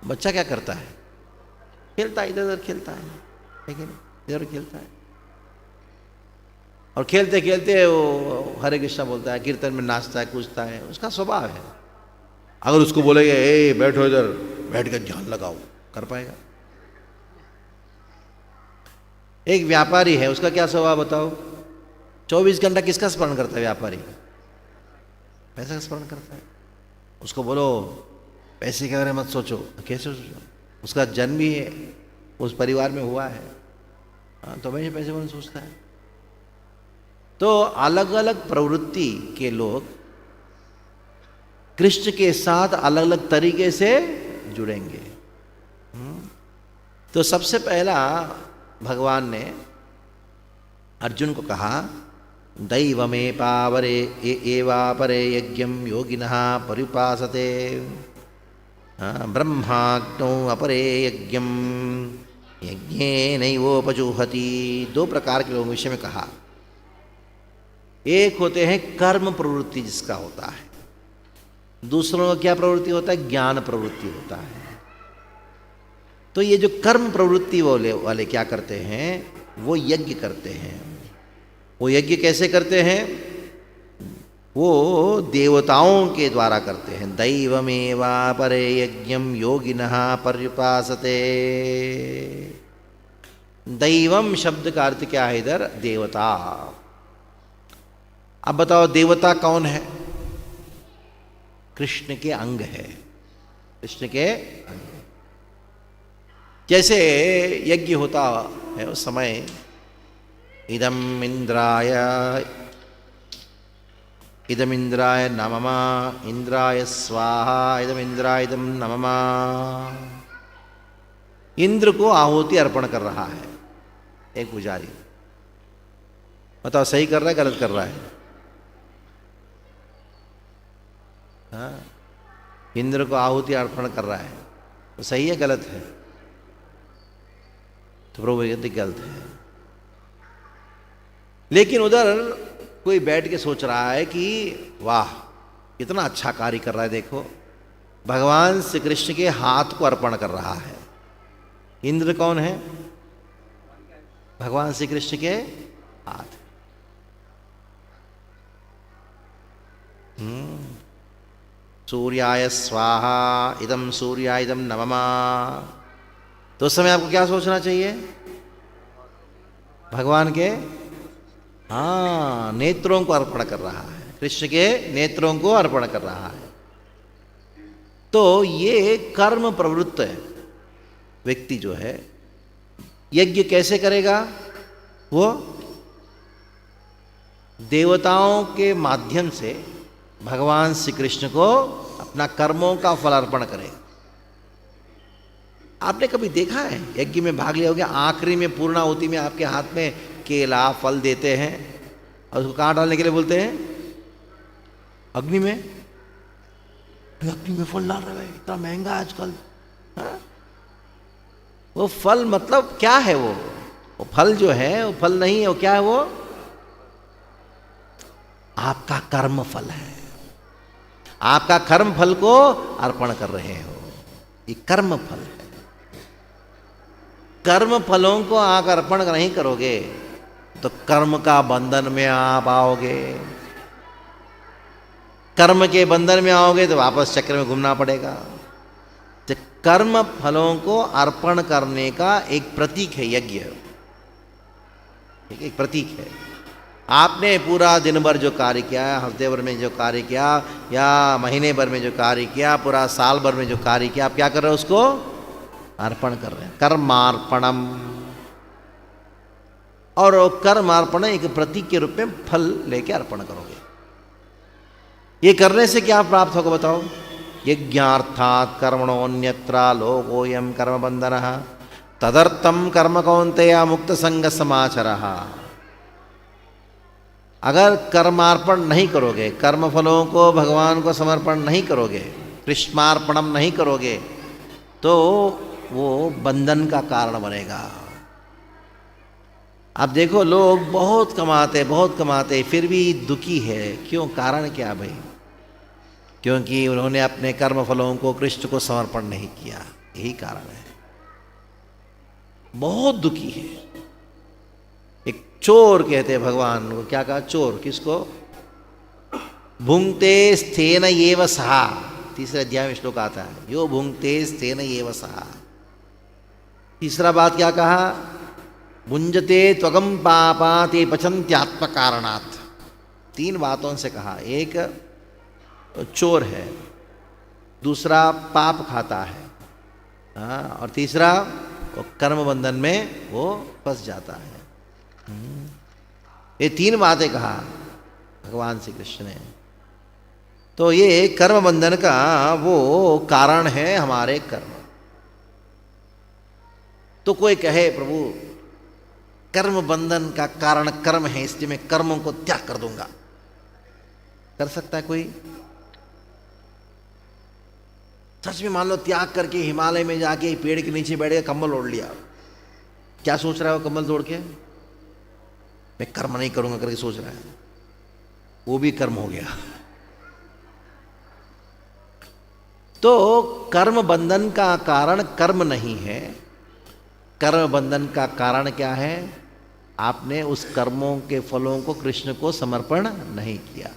बच्चा क्या करता है? खेलता है, इधर उधर खेलता है, नहीं? इधर खेलता है और खेलते खेलते वो हरे कृष्णा बोलता है, कीर्तन में नाचता है, कूदता है, उसका स्वभाव है। अगर उसको बोलेंगे ए बैठो इधर, बैठ कर ध्यान लगाओ, कर पाएगा? एक व्यापारी है, उसका क्या स्वभाव बताओ? 24 घंटा किसका स्मरण करता है व्यापारी? पैसा का स्मरण करता है। उसको बोलो पैसे के बारे में मत सोचो, कैसे सोचो? उसका जन्म ही है, उस परिवार में हुआ है, तो हमेशा पैसे बारे में सोचता है। तो अलग अलग प्रवृत्ति के लोग कृष्ण के साथ अलग अलग तरीके से जुड़ेंगे। तो सबसे पहला भगवान ने अर्जुन को कहा दैवमे पावरे एवापरे यज्ञं योगिनः परिपासते ब्रह्माग्नौ अपरे यज्ञं यज्ञेनैवोपजुहति। 2 प्रकार के लोगों के विषय में कहा। एक होते हैं कर्म प्रवृत्ति जिसका होता है, दूसरों का क्या प्रवृत्ति होता है? ज्ञान प्रवृत्ति होता है। तो ये जो कर्म प्रवृत्ति वाले क्या करते हैं? वो यज्ञ करते हैं। वो यज्ञ कैसे करते हैं? वो देवताओं के द्वारा करते हैं। दैवमेवा परे यज्ञम योगिनः पर्युपासते। दैवम शब्द का अर्थ क्या है इधर? देवता। अब बताओ देवता कौन है? कृष्ण के अंग है। कृष्ण के अंग। जैसे यज्ञ होता है उस समय इदम इंद्राय नममा, इंद्राय स्वाहा, इदम इंद्राय इदम नममा। इंद्र को आहुति अर्पण कर रहा है एक पुजारी। बताओ सही कर रहा है गलत कर रहा है? हाँ, इंद्र को आहुति अर्पण कर रहा है, तो सही है गलत है? तो प्रभु कहते गलत है। लेकिन उधर कोई बैठ के सोच रहा है कि वाह कितना अच्छा कार्य कर रहा है, देखो भगवान श्री कृष्ण के हाथ को अर्पण कर रहा है। इंद्र कौन है? भगवान श्री कृष्ण के हाथ। सूर्याय स्वाहा, इदम सूर्याय इदम नममा। तो उस समय आपको क्या सोचना चाहिए? भगवान के नेत्रों को अर्पण कर रहा है, कृष्ण के नेत्रों को अर्पण कर रहा है। तो ये कर्म प्रवृत्त व्यक्ति जो है यज्ञ कैसे करेगा? वो देवताओं के माध्यम से भगवान श्री कृष्ण को अपना कर्मों का फल अर्पण करेगा। आपने कभी देखा है यज्ञ में भाग लिया होगा, आखिरी में पूर्णाहुति में आपके हाथ में केला फल देते हैं और उसको कहाँ डालने के लिए बोलते हैं? अग्नि में। अग्नि में फल डाल रहे हैं, इतना महंगा आजकल। हाँ? वो फल मतलब क्या है? वो फल जो है वो फल नहीं है, वो क्या है? वो आपका कर्म फल है। आपका कर्म फल को अर्पण कर रहे हो, ये कर्म फल है। कर्म फलों को आप अर्पण नहीं करोगे तो कर्म का बंधन में आप आओगे। कर्म के बंधन में आओगे तो वापस चक्र में घूमना पड़ेगा। तो कर्म फलों को अर्पण करने का एक प्रतीक है यज्ञ, एक प्रतीक है। आपने पूरा दिन भर जो कार्य किया, हफ्ते भर में जो कार्य किया या महीने भर में जो कार्य किया, पूरा साल भर में जो कार्य किया, आप क्या कर रहे हो? उसको अर्पण कर रहे हैं, कर्मार्पणम। और कर्मार्पण एक प्रतीक के रूप में फल लेके अर्पण करोगे। ये करने से क्या प्राप्त होगा बताओ? यज्ञार्थात् कर्मणोऽन्यत्र लोकोऽयं कर्मबन्धनः तदर्थं कर्म कौन्तेय मुक्त संग समाचरः। अगर कर्मार्पण नहीं करोगे, कर्म फलों को भगवान को समर्पण नहीं करोगे, कृष्णार्पणम नहीं करोगे, तो वो बंधन का कारण बनेगा। अब देखो लोग बहुत कमाते फिर भी दुखी है। क्यों? कारण क्या भाई? क्योंकि उन्होंने अपने कर्म फलों को कृष्ण को समर्पण नहीं किया, यही कारण है। बहुत दुखी है। एक चोर कहते हैं भगवान को, क्या कहा? चोर किसको? भुंक्ते स्थेन एव सहा, तीसरे अध्याय में श्लोक आता है, यो भुंक्ते स्थेन एव सहा। तीसरा बात क्या कहा? भुंजते त्वगम पापा ते पचन्त्यात्म कारणात्। तीन बातों से कहा। एक चोर है, दूसरा पाप खाता है, और तीसरा वो कर्म बंधन में वो फंस जाता है। ये तीन बातें कहा भगवान श्री कृष्ण ने। तो ये कर्म बंधन का वो कारण है हमारे कर्म। तो कोई कहे प्रभु कर्म बंधन का कारण कर्म है, इसलिए मैं कर्मों को त्याग कर दूंगा। कर सकता है कोई? सच में मान लो त्याग करके हिमालय में जाके पेड़ के नीचे बैठ के कंबल ओढ़ लिया, क्या सोच रहा है वो कंबल तोड़ के? मैं कर्म नहीं करूंगा करके सोच रहा है, वो भी कर्म हो गया। तो कर्म बंधन का कारण कर्म नहीं है। कर्म बंधन का कारण क्या है? आपने उस कर्मों के फलों को कृष्ण को समर्पण नहीं किया।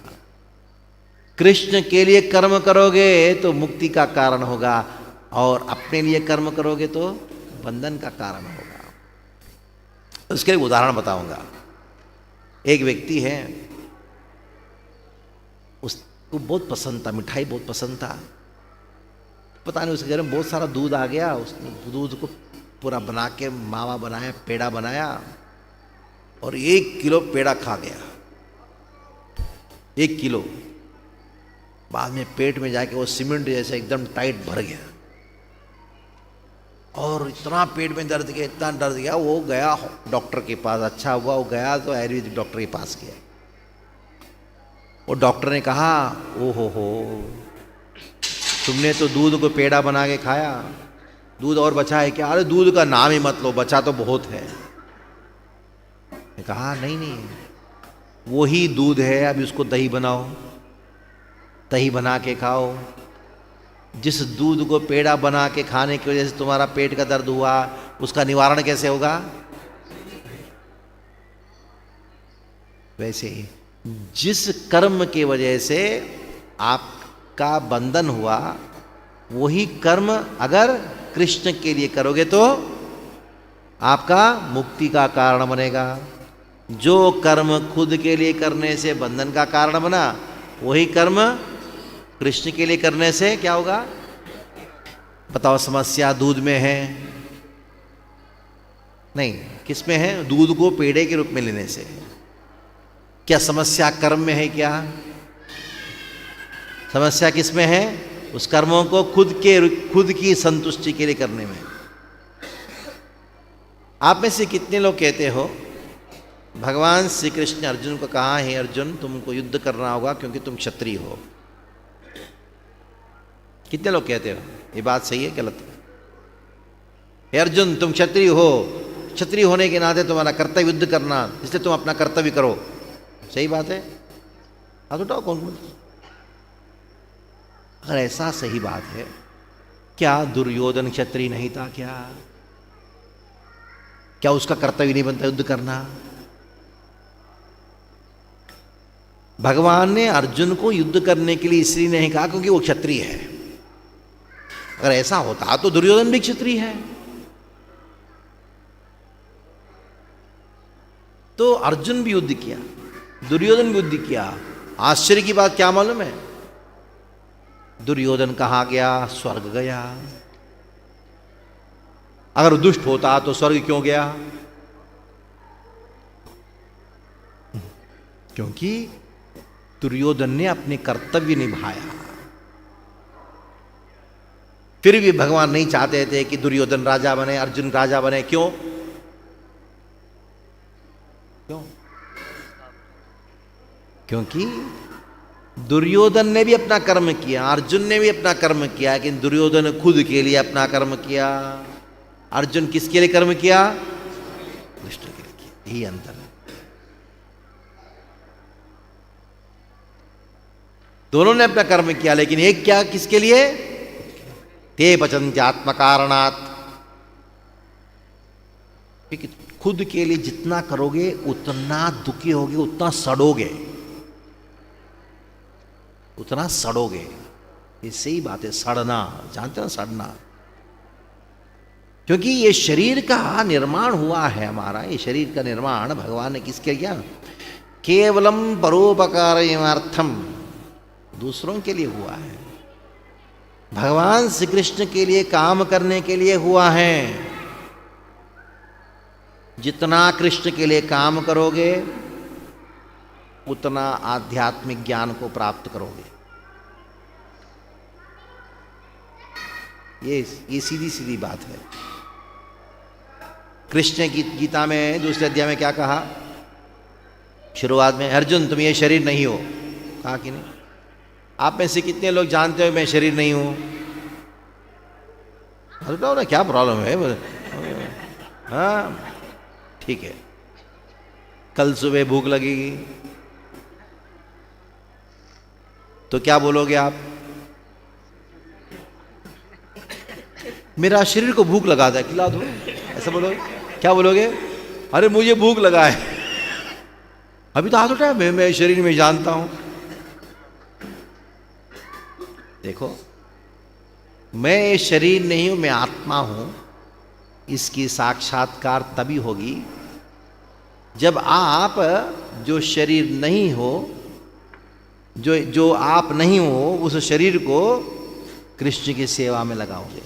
कृष्ण के लिए कर्म करोगे तो मुक्ति का कारण होगा, और अपने लिए कर्म करोगे तो बंधन का कारण होगा। उसके लिए उदाहरण बताऊंगा। एक व्यक्ति है, उसको बहुत पसंद था, मिठाई बहुत पसंद था। पता नहीं उसके घर में बहुत सारा दूध आ गया, उसने दूध को पूरा बना के मावा बनाया, पेड़ा बनाया, और 1 किलो पेड़ा खा गया। 1 किलो। बाद में पेट में जाके वो सीमेंट जैसे एकदम टाइट भर गया, और इतना पेट में दर्द गया, इतना दर्द गया, वो गया डॉक्टर के पास। अच्छा हुआ वो गया तो आयुर्वेदिक डॉक्टर के पास गया। वो डॉक्टर ने कहा, ओहो हो, तुमने तो दूध को पेड़ा बना के खाया, दूध और बचा है क्या? अरे दूध का नाम ही मत लो, बचा तो बहुत है। कहा नहीं, वही दूध है, अब इसको दही बनाओ, दही बना के खाओ। जिस दूध को पेड़ा बना के खाने की वजह से तुम्हारा पेट का दर्द हुआ, उसका निवारण कैसे होगा? वैसे ही जिस कर्म के वजह से आपका बंधन हुआ, वही कर्म अगर कृष्ण के लिए करोगे तो आपका मुक्ति का कारण बनेगा। जो कर्म खुद के लिए करने से बंधन का कारण बना, वही कर्म कृष्ण के लिए करने से क्या होगा? बताओ, समस्या दूध में है? नहीं, किस में है? दूध को पेड़े के रूप में लेने से। क्या समस्या कर्म में है? क्या समस्या किस में है? उस कर्मों को खुद की संतुष्टि के लिए करने में। आप में से कितने लोग कहते हो, भगवान श्री कृष्ण ने अर्जुन को कहा, हे अर्जुन तुमको युद्ध करना होगा क्योंकि तुम क्षत्रिय हो? कितने लोग कहते हो? ये बात सही है गलत है? हे अर्जुन तुम क्षत्रिय हो, क्षत्रिय होने के नाते तुम्हारा कर्तव्य युद्ध करना, इसलिए तुम अपना कर्तव्य करो। सही बात है? हाथ उठाओ कौन कौन। अगर ऐसा सही बात है, क्या दुर्योधन क्षत्रिय नहीं था? क्या उसका कर्तव्य नहीं बनता युद्ध करना? भगवान ने अर्जुन को युद्ध करने के लिए इसलिए नहीं कहा क्योंकि वो क्षत्रिय है। अगर ऐसा होता तो दुर्योधन भी क्षत्रिय है। तो अर्जुन भी युद्ध किया, दुर्योधन भी युद्ध किया। आश्चर्य की बात क्या मालूम है? दुर्योधन कहाँ गया? स्वर्ग गया। अगर दुष्ट होता तो स्वर्ग क्यों गया? क्योंकि दुर्योधन ने अपने कर्तव्य निभाया। फिर भी भगवान नहीं चाहते थे कि दुर्योधन राजा बने, अर्जुन राजा बने। क्यों? क्यों? क्योंकि दुर्योधन ने भी अपना कर्म किया, अर्जुन ने भी अपना कर्म किया, लेकिन दुर्योधन ने खुद के लिए अपना कर्म किया, अर्जुन किसके लिए कर्म किया? कृष्ण के लिए किया। यही अंतर है। दोनों ने अपना कर्म किया, लेकिन एक क्या किसके लिए? ते पचन्ति आत्मकारणात्। खुद के लिए जितना करोगे उतना दुखी होगे, उतना सड़ोगे, उतना सड़ोगे। ये सही बात है, सड़ना, जानते हो सड़ना। क्योंकि ये शरीर का निर्माण हुआ है हमारा, ये शरीर का निर्माण भगवान ने किसके किया? केवलम परोपकारार्थम, दूसरों के लिए हुआ है। भगवान श्री कृष्ण के लिए काम करने के लिए हुआ है। जितना कृष्ण के लिए काम करोगे उतना आध्यात्मिक ज्ञान को प्राप्त करोगे। ये सीधी सीधी बात है। कृष्ण की गीता में दूसरे अध्याय में क्या कहा? शुरुआत में, अर्जुन तुम ये शरीर नहीं हो। कहा कि नहीं? आप में से कितने लोग जानते हो मैं शरीर नहीं हूं? बताओ ना, क्या प्रॉब्लम है? हाँ ठीक है, कल सुबह भूख लगेगी तो क्या बोलोगे आप? मेरा शरीर को भूख लगा था, खिला दो, ऐसा बोलोगे? क्या बोलोगे? अरे मुझे भूख लगा है। अभी तो हाथ उठाया, मैं शरीर में जानता हूं। देखो, मैं शरीर नहीं हूं, मैं आत्मा हूं। इसकी साक्षात्कार तभी होगी जब आप जो शरीर नहीं हो, जो आप नहीं हो, उस शरीर को कृष्ण की सेवा में लगाओगे।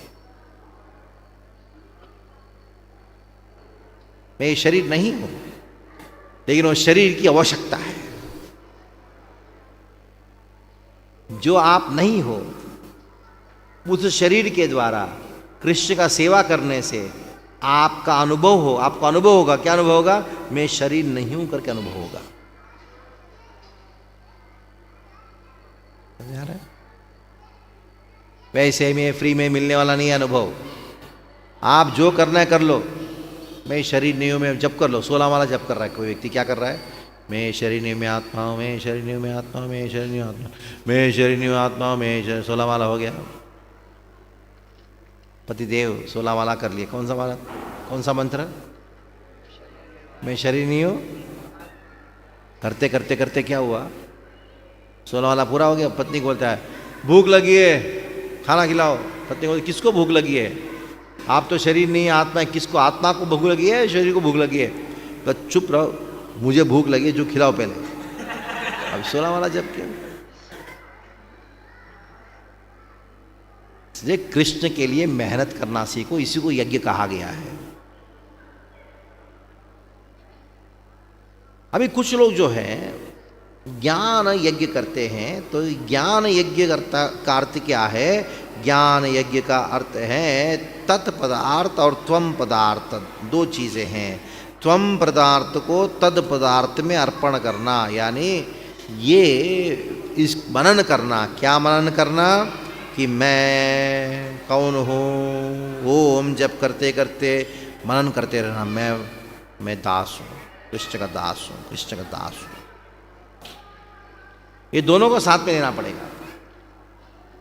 मैं ये शरीर नहीं हूं, लेकिन वो शरीर की आवश्यकता है। जो आप नहीं हो, उस शरीर के द्वारा कृष्ण का सेवा करने से आपका अनुभव हो, आपको अनुभव होगा। क्या अनुभव होगा? मैं शरीर नहीं हूं करके अनुभव होगा। समझ आ रहा है? वैसे में फ्री में मिलने वाला नहीं है अनुभव। आप जो करना है कर लो। मैं शरीर नहीं हूं, मैं जप कर लो। 16 माला जप कर रहा है कोई व्यक्ति, क्या कर रहा है? मैं शरीर नहीं हूं, मैं आत्मा हूं, मैं शरीर नहीं हूं, मैं आत्मा हूं, मैं शरीर नहीं हूं, आत्मा, मैं शरीर नहीं हूं, आत्मा हूं, मैं 16 माला हो गया। पतिदेव 16 माला कर लिए। कौन सा माला? कौन सा मंत्र? मैं शरीर नहीं हूं। करते करते करते क्या हुआ? 16 माला पूरा हो गया। पत्नी को बोलता है भूख लगी है, खाना खिलाओ। पत्नी को, किसको भूख लगी है? आप तो शरीर नहीं है, आत्मा है। किसको? आत्मा को भूख लगी है, शरीर को भूख लगी है? तो चुप रहो, मुझे भूख लगी है, जो खिलाओ पहले। अब 16 माला जब किया। इसलिए कृष्ण के लिए मेहनत करना सीखो, इसी को यज्ञ कहा गया है। अभी कुछ लोग जो है ज्ञान यज्ञ करते हैं, तो ज्ञान यज्ञ का अर्थ क्या है? ज्ञान यज्ञ का अर्थ है तत्पदार्थ और त्वम पदार्थ, दो चीजें हैं। त्वम पदार्थ को तद पदार्थ में अर्पण करना, यानी ये इस मनन करना। क्या मनन करना? कि मैं कौन हूँ। ओम जप करते करते मनन करते रहना, मैं दास हूँ, कृष्ण का दास हूँ, कृष्ण का दास हूँ। ये दोनों को साथ में लेना पड़ेगा।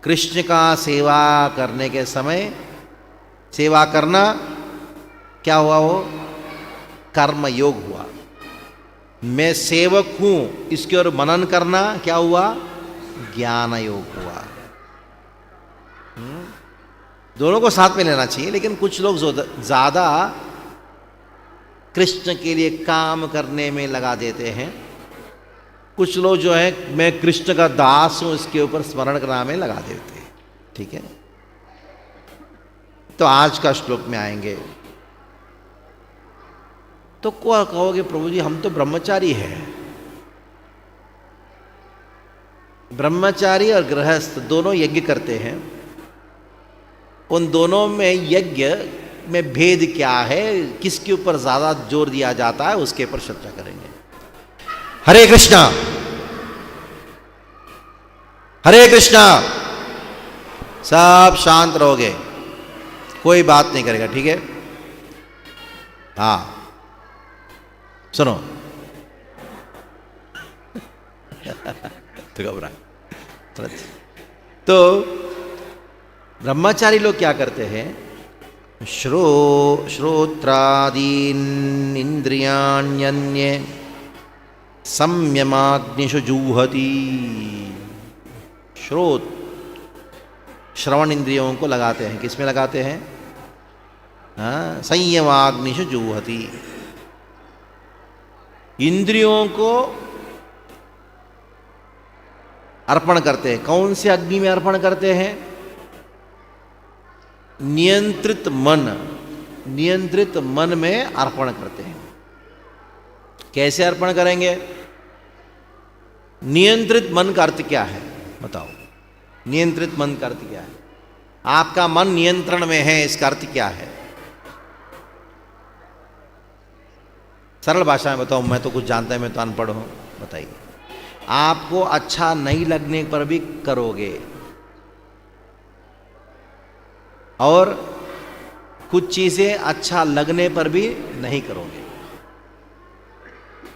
कृष्ण का सेवा करने के समय सेवा करना क्या हुआ? वो कर्म योग हुआ। मैं सेवक हूं, इसकी ओर मनन करना क्या हुआ? ज्ञान योग हुआ। दोनों को साथ में लेना चाहिए। लेकिन कुछ लोग ज्यादा कृष्ण के लिए काम करने में लगा देते हैं। कुछ लोग जो है मैं कृष्ण का दास हूं, इसके ऊपर स्मरण करना में लगा देते हैं। ठीक है, तो आज का श्लोक में आएंगे तो क्या कहोगे? प्रभु जी हम तो ब्रह्मचारी हैं। ब्रह्मचारी और गृहस्थ दोनों यज्ञ करते हैं, उन दोनों में यज्ञ में भेद क्या है, किसके ऊपर ज्यादा जोर दिया जाता है, उसके ऊपर चर्चा करेंगे। हरे कृष्णा, हरे कृष्णा। सब शांत रहोगे, कोई बात नहीं करेगा, ठीक है? हाँ, सुनो। तो घबरा। तो ब्रह्मचारी लोग क्या करते हैं? श्रोत्रादीन इंद्रियाण्यन्ये संयमाग्निषु जूहति। श्रवण इंद्रियों को लगाते हैं, किसमें लगाते हैं? हाँ, संयमाग्निषु जूहति। इंद्रियों को अर्पण करते हैं। कौन से अग्नि में अर्पण करते हैं? नियंत्रित मन, नियंत्रित मन में अर्पण करते हैं। कैसे अर्पण करेंगे? नियंत्रित मन का अर्थ क्या है बताओ? नियंत्रित मन का अर्थ क्या है? आपका मन नियंत्रण में है, इसका अर्थ क्या है? सरल भाषा में बताओ, मैं तो कुछ जानता है, मैं तो अनपढ़ हूं, बताइए। आपको अच्छा नहीं लगने पर भी करोगे, और कुछ चीजें अच्छा लगने पर भी नहीं करोगे।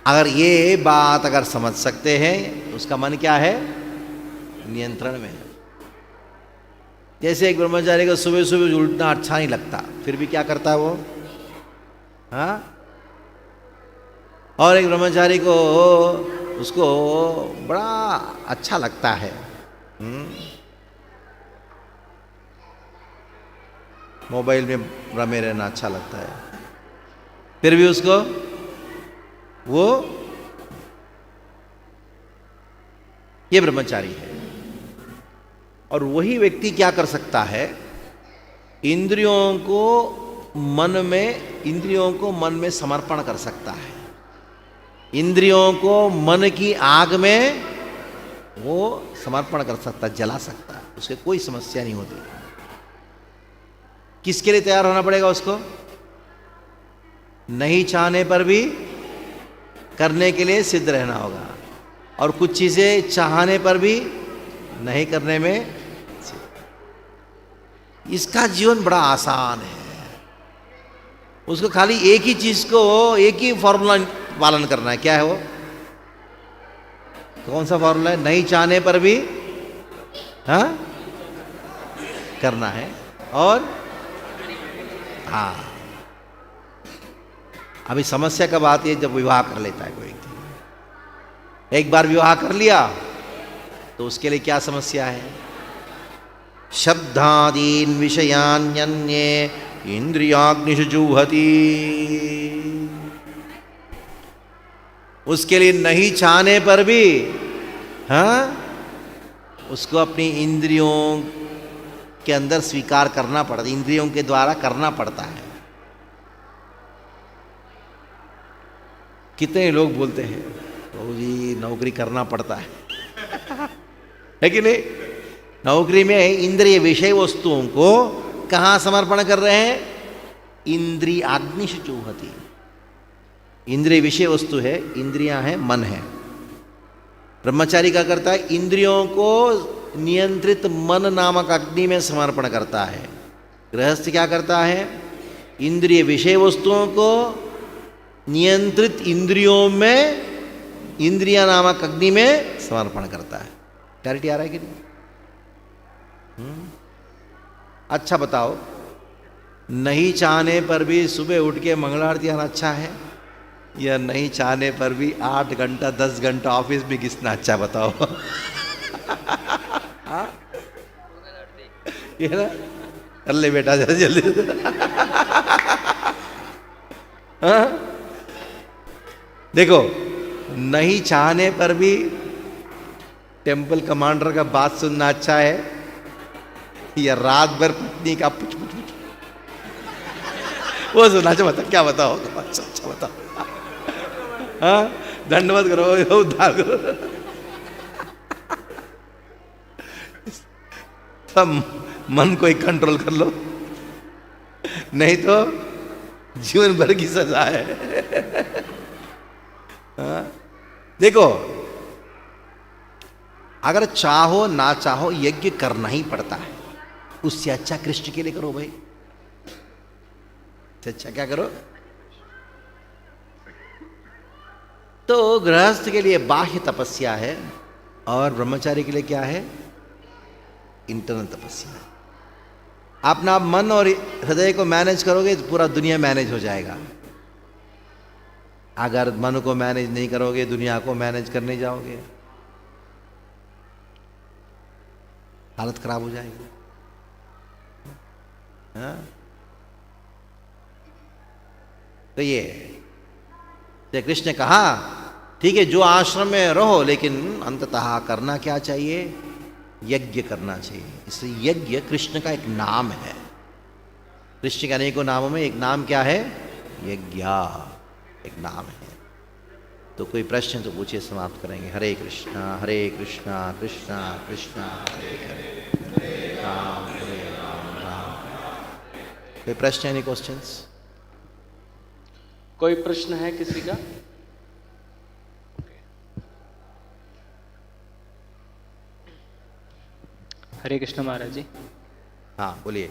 अगर ये बात अगर समझ सकते हैं तो उसका मन क्या है? नियंत्रण में है। जैसे एक ब्रह्मचारी को सुबह सुबह उठना अच्छा नहीं लगता, फिर भी क्या करता है वो? हाँ? और एक ब्रह्मचारी को उसको बड़ा अच्छा लगता है, मोबाइल में रमे रहना अच्छा लगता है, फिर भी उसको वो, ये ब्रह्मचारी है। और वही व्यक्ति क्या कर सकता है? इंद्रियों को मन में समर्पण कर सकता है। इंद्रियों को मन की आग में वो समर्पण कर सकता है, जला सकता है, उसके कोई समस्या नहीं होती। किसके लिए तैयार होना पड़ेगा उसको? नहीं चाहने पर भी करने के लिए सिद्ध रहना होगा, और कुछ चीजें चाहने पर भी नहीं करने में। इसका जीवन बड़ा आसान है। उसको खाली एक ही चीज को, एक ही फॉर्मूला पालन करना है। क्या है वो? कौन सा फॉर्मूला है? नहीं चाहने पर भी हाँ करना है, और हाँ, अभी समस्या कब आती है? जब विवाह कर लेता है कोई व्यक्ति। एक बार विवाह कर लिया तो उसके लिए क्या समस्या है? शब्दादीन विषयान्यन्ये इंद्रियाग्निषु जूहति। उसके लिए नहीं चाहने पर भी हाँ उसको अपनी इंद्रियों के अंदर स्वीकार करना पड़ता है, इंद्रियों के द्वारा करना पड़ता है। कितने लोग बोलते हैं प्रभु जी नौकरी करना पड़ता है कि नहीं? नौकरी में इंद्रिय विषय वस्तुओं को कहाँ समर्पण कर रहे हैं? इंद्रियाग्निषु जूहति। इंद्रिय विषय वस्तु है, इंद्रियां हैं, मन है। ब्रह्मचारी क्या करता है? इंद्रियों को नियंत्रित मन नामक अग्नि में समर्पण करता है। गृहस्थ क्या करता है? इंद्रिय विषय वस्तुओं को नियंत्रित इंद्रियों में, इंद्रिया नामक अग्नि में समर्पण करता है। क्लैरिटी आ रहा है कि नहीं? अच्छा बताओ, नहीं चाहने पर भी सुबह उठ के मंगलारती आना अच्छा है, या नहीं चाहने पर भी 8 घंटा 10 घंटा ऑफिस में घिसना अच्छा? बताओ। ये ना, कर ले बेटा जल्दी। हाँ? देखो, नहीं चाहने पर भी टेम्पल कमांडर का बात सुनना अच्छा है, या रात भर पत्नी का पुछ पुछ पुछ वो सुनना अच्छा? बता, क्या बताओ? अच्छा बताओ। हाँ, दंडवत करो, उद्धार करो। मन को ही कंट्रोल कर लो, नहीं तो जीवन भर की सजा है। हाँ? देखो, अगर चाहो ना चाहो यज्ञ करना ही पड़ता है। उससे अच्छा कृष्ण के लिए करो भाई, उससे अच्छा क्या करो। तो गृहस्थ के लिए बाह्य तपस्या है और ब्रह्मचारी के लिए क्या है? इंटरनल तपस्या है। अपना मन और हृदय को मैनेज करोगे तो पूरा दुनिया मैनेज हो जाएगा। अगर मन को मैनेज नहीं करोगे, दुनिया को मैनेज करने जाओगे, हालत खराब हो जाएगी। हाँ? तो ये श्री कृष्ण ने कहा, ठीक है, जो आश्रम में रहो, लेकिन अंततः करना क्या चाहिए? यज्ञ करना चाहिए। इसलिए यज्ञ कृष्ण का एक नाम है। कृष्ण के अनेकों नामों में एक नाम क्या है? यज्ञ, एक नाम है। तो कोई प्रश्न तो पूछिए, समाप्त करेंगे। हरे कृष्णा कृष्णा कृष्णा हरे हरे, राम राम। कोई प्रश्न, एनी क्वेश्चंस? कोई प्रश्न है किसी का? हरे कृष्ण महाराज जी। हाँ बोलिए।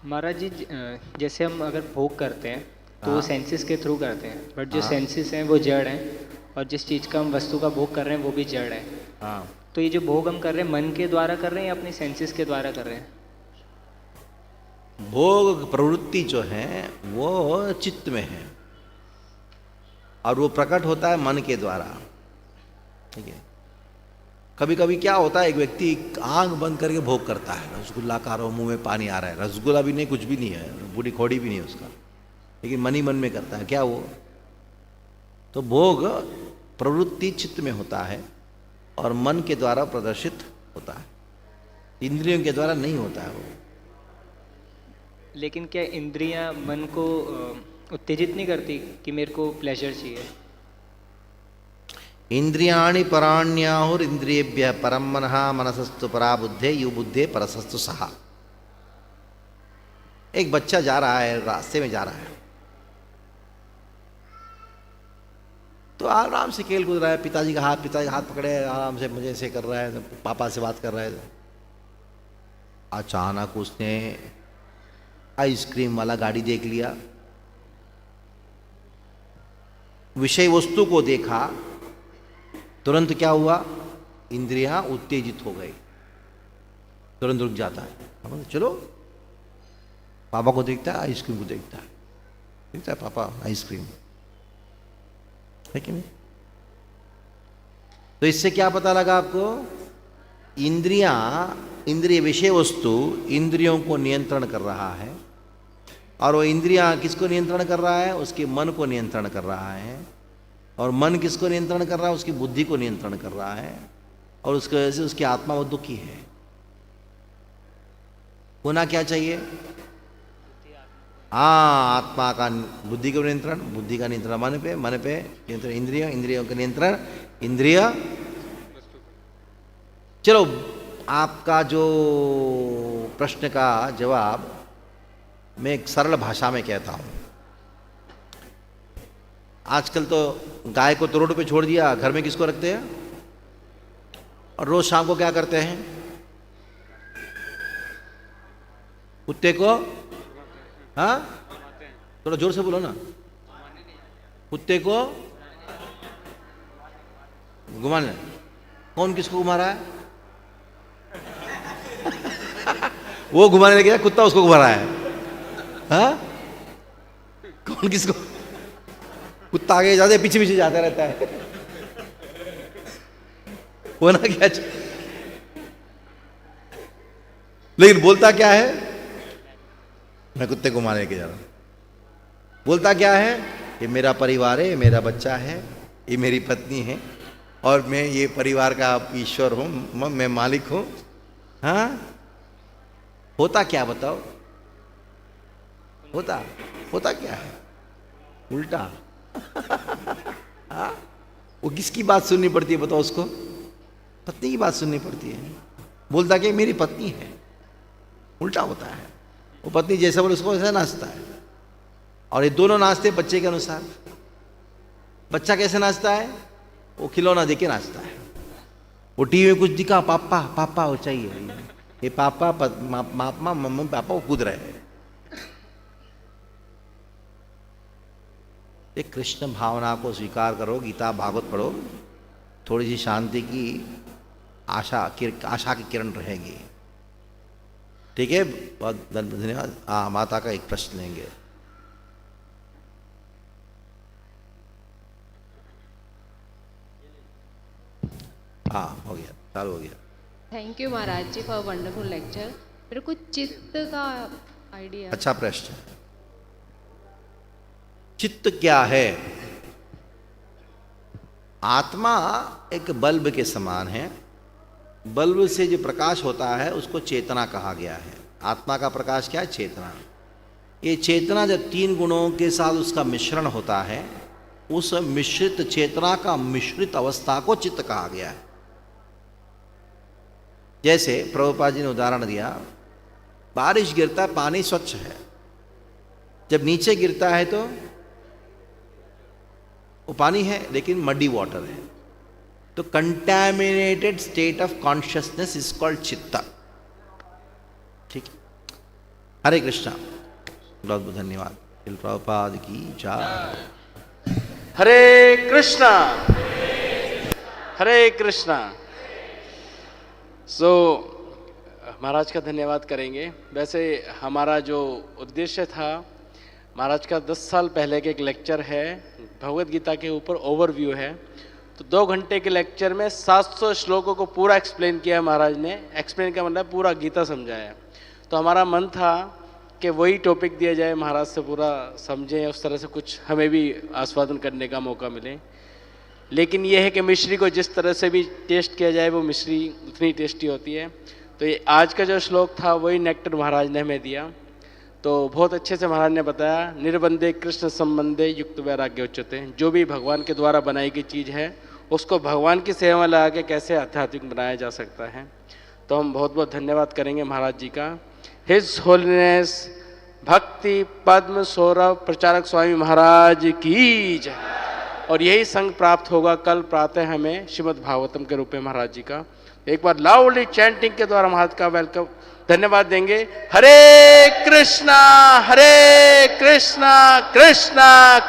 महाराज जी, जैसे हम अगर भोग करते हैं तो वो सेंसेस के थ्रू करते हैं, बट जो सेंसेस हैं वो जड़ हैं, और जिस चीज़ का हम वस्तु का भोग कर रहे हैं वो भी जड़ है। हाँ, तो ये जो भोग हम कर रहे हैं मन के द्वारा कर रहे हैं या अपनी सेंसेस के द्वारा कर रहे हैं? भोग प्रवृत्ति जो है वो चित्त में है और वो प्रकट होता है मन के द्वारा। ठीक है। कभी कभी क्या होता है, एक व्यक्ति आंख बंद करके भोग करता है, रसगुल्ला खा रहा हो, मुंह में पानी आ रहा है, रसगुल्ला भी नहीं, कुछ भी नहीं है, बूढ़ी खोड़ी भी नहीं है उसका, लेकिन मन ही मन में करता है। क्या वो? तो भोग प्रवृत्ति चित्त में होता है और मन के द्वारा प्रदर्शित होता है, इंद्रियों के द्वारा नहीं होता है वो। लेकिन क्या इंद्रियां मन को उत्तेजित नहीं करती कि मेरे को प्लेजर चाहिए? इंद्रियाणि पराण्याहुर इंद्रियेभ्यः परम मनः मनसस्तु परा बुद्धे यु बुद्धे परसस्तु सहा। एक बच्चा जा रहा है, रास्ते में जा रहा है, तो आराम से खेल कूद रहा है, पिताजी का हाथ पकड़े आराम से मुझे ऐसे कर रहा है, पापा से बात कर रहा है। अचानक उसने आइसक्रीम वाला गाड़ी देख लिया, विषय वस्तु को देखा, तुरंत क्या हुआ? इंद्रियां उत्तेजित हो गई, तुरंत रुक जाता है। चलो, पापा को देखता है, आइसक्रीम को देखता है पापा आइसक्रीम, है कि नहीं? तो इससे क्या पता लगा आपको? इंद्रिय विषय वस्तु इंद्रियों को नियंत्रण कर रहा है, और वो इंद्रियां किसको नियंत्रण कर रहा है? उसके मन को नियंत्रण कर रहा है, और मन किसको नियंत्रण कर रहा है? उसकी बुद्धि को नियंत्रण कर रहा है, और उसकी वजह से उसकी आत्मा वो दुखी है। होना क्या चाहिए? हाँ, आत्मा का बुद्धि का नियंत्रण, बुद्धि का नियंत्रण मन पे नियंत्रण इंद्रियों का नियंत्रण इंद्रिय। चलो, आपका जो प्रश्न का जवाब मैं एक सरल भाषा में कहता हूं। आजकल तो गाय को तो रोड पे छोड़ दिया, घर में किसको रखते हैं? और रोज शाम को क्या करते हैं? कुत्ते को, हाँ थोड़ा जोर से बोलो ना। कुत्ते को घुमाने, कौन किसको घुमा रहा है? वो घुमाने लगे, कुत्ता उसको घुमा रहा है। हाँ, कौन किसको? कुत्ता आगे जाते पीछे पीछे जाता रहता है। होना क्या चाहिए? लेकिन बोलता क्या है? मैं कुत्ते को मारने के जा रहा हूं। बोलता क्या है? ये मेरा परिवार है, ये मेरा बच्चा है, ये मेरी पत्नी है, और मैं ये परिवार का ईश्वर हूं, मैं मालिक हूं। हाँ, होता क्या बताओ? होता क्या है? उल्टा। हाँ, वो किसकी बात सुननी पड़ती है बताओ उसको? पत्नी की बात सुननी पड़ती है। बोलता कि मेरी पत्नी है, उल्टा होता है। वो पत्नी जैसा बोले उसको वैसा नाचता है, और ये दोनों नाचते हैं बच्चे के अनुसार। बच्चा कैसे नाचता है? वो खिलौना देके नाचता है। वो टीवी में कुछ दिखा, पापा पापा वो चाहिए, ये पापा मापा मम्मी पापा वो कूद रहे हैं। एक कृष्ण भावना को स्वीकार करो, गीता भागवत पढ़ो, थोड़ी सी शांति की आशा की किरण रहेगी। ठीक है, बहुत धन्यवाद। माता का एक प्रश्न लेंगे। हाँ, हो गया, चालू हो गया। Thank you Maharaj ji for wonderful lecture. मेरे को चित्त का आइडिया। अच्छा प्रश्न। चित्त क्या है? आत्मा एक बल्ब के समान है। बल्ब से जो प्रकाश होता है उसको चेतना कहा गया है। आत्मा का प्रकाश क्या है? चेतना। ये चेतना जब 3 गुणों के साथ उसका मिश्रण होता है, उस मिश्रित चेतना का मिश्रित अवस्था को चित्त कहा गया है। जैसे प्रभुपाद जी ने उदाहरण दिया, बारिश गिरता है, पानी स्वच्छ है, जब नीचे गिरता है तो वो पानी है लेकिन मडी वाटर है, तो contaminated state of consciousness is called chitta. ठीक है, हरे कृष्णा, बहुत बहुत धन्यवाद। प्रभुपाद की जय। हरे कृष्णा, हरे कृष्णा। महाराज का धन्यवाद करेंगे। वैसे हमारा जो उद्देश्य था, महाराज का 10 साल पहले के एक लेक्चर है, भगवत गीता के ऊपर ओवरव्यू है, तो 2 घंटे के लेक्चर में 700 श्लोकों को पूरा एक्सप्लेन किया महाराज ने। एक्सप्लेन का मतलब पूरा गीता समझाया। तो हमारा मन था कि वही टॉपिक दिया जाए, महाराज से पूरा समझें, उस तरह से कुछ हमें भी आस्वादन करने का मौका मिले। लेकिन यह है कि मिश्री को जिस तरह से भी टेस्ट किया जाए वो मिश्री उतनी टेस्टी होती है। तो ये आज का जो श्लोक था वही नेक्टर महाराज ने हमें दिया। तो बहुत अच्छे से महाराज ने बताया, निर्बंधे कृष्ण संबंधे युक्त वैराग्य उच्यते। जो भी भगवान के द्वारा बनाई गई चीज़ है उसको भगवान की सेवा में लगा के कैसे आध्यात्मिक बनाया जा सकता है। तो हम बहुत बहुत धन्यवाद करेंगे महाराज जी का। हिज होलीनेस भक्ति पद्म सौरभ प्रचारक स्वामी महाराज की जय। और यही संग प्राप्त होगा कल प्रातः हमें श्रीमद् भागवतम के रूप में महाराज जी का। एक बार लाउडली चैंटिंग के द्वारा महाराज का वेलकम धन्यवाद देंगे। हरे कृष्णा कृष्णा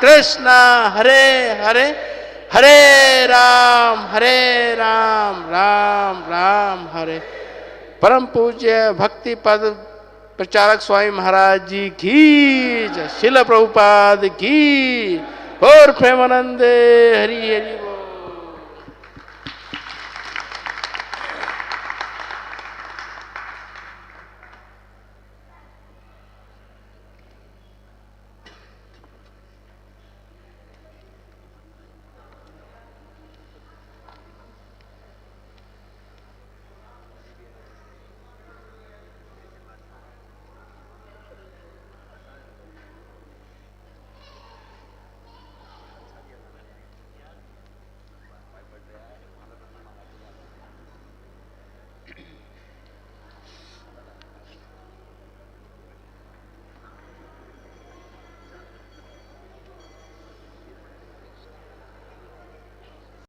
कृष्णा हरे हरे, हरे राम राम राम हरे। परम पूज्य भक्ति पद प्रचारक स्वामी महाराज जी की जय। शिल प्रभुपाद की और प्रेमानंदे हरि हरि।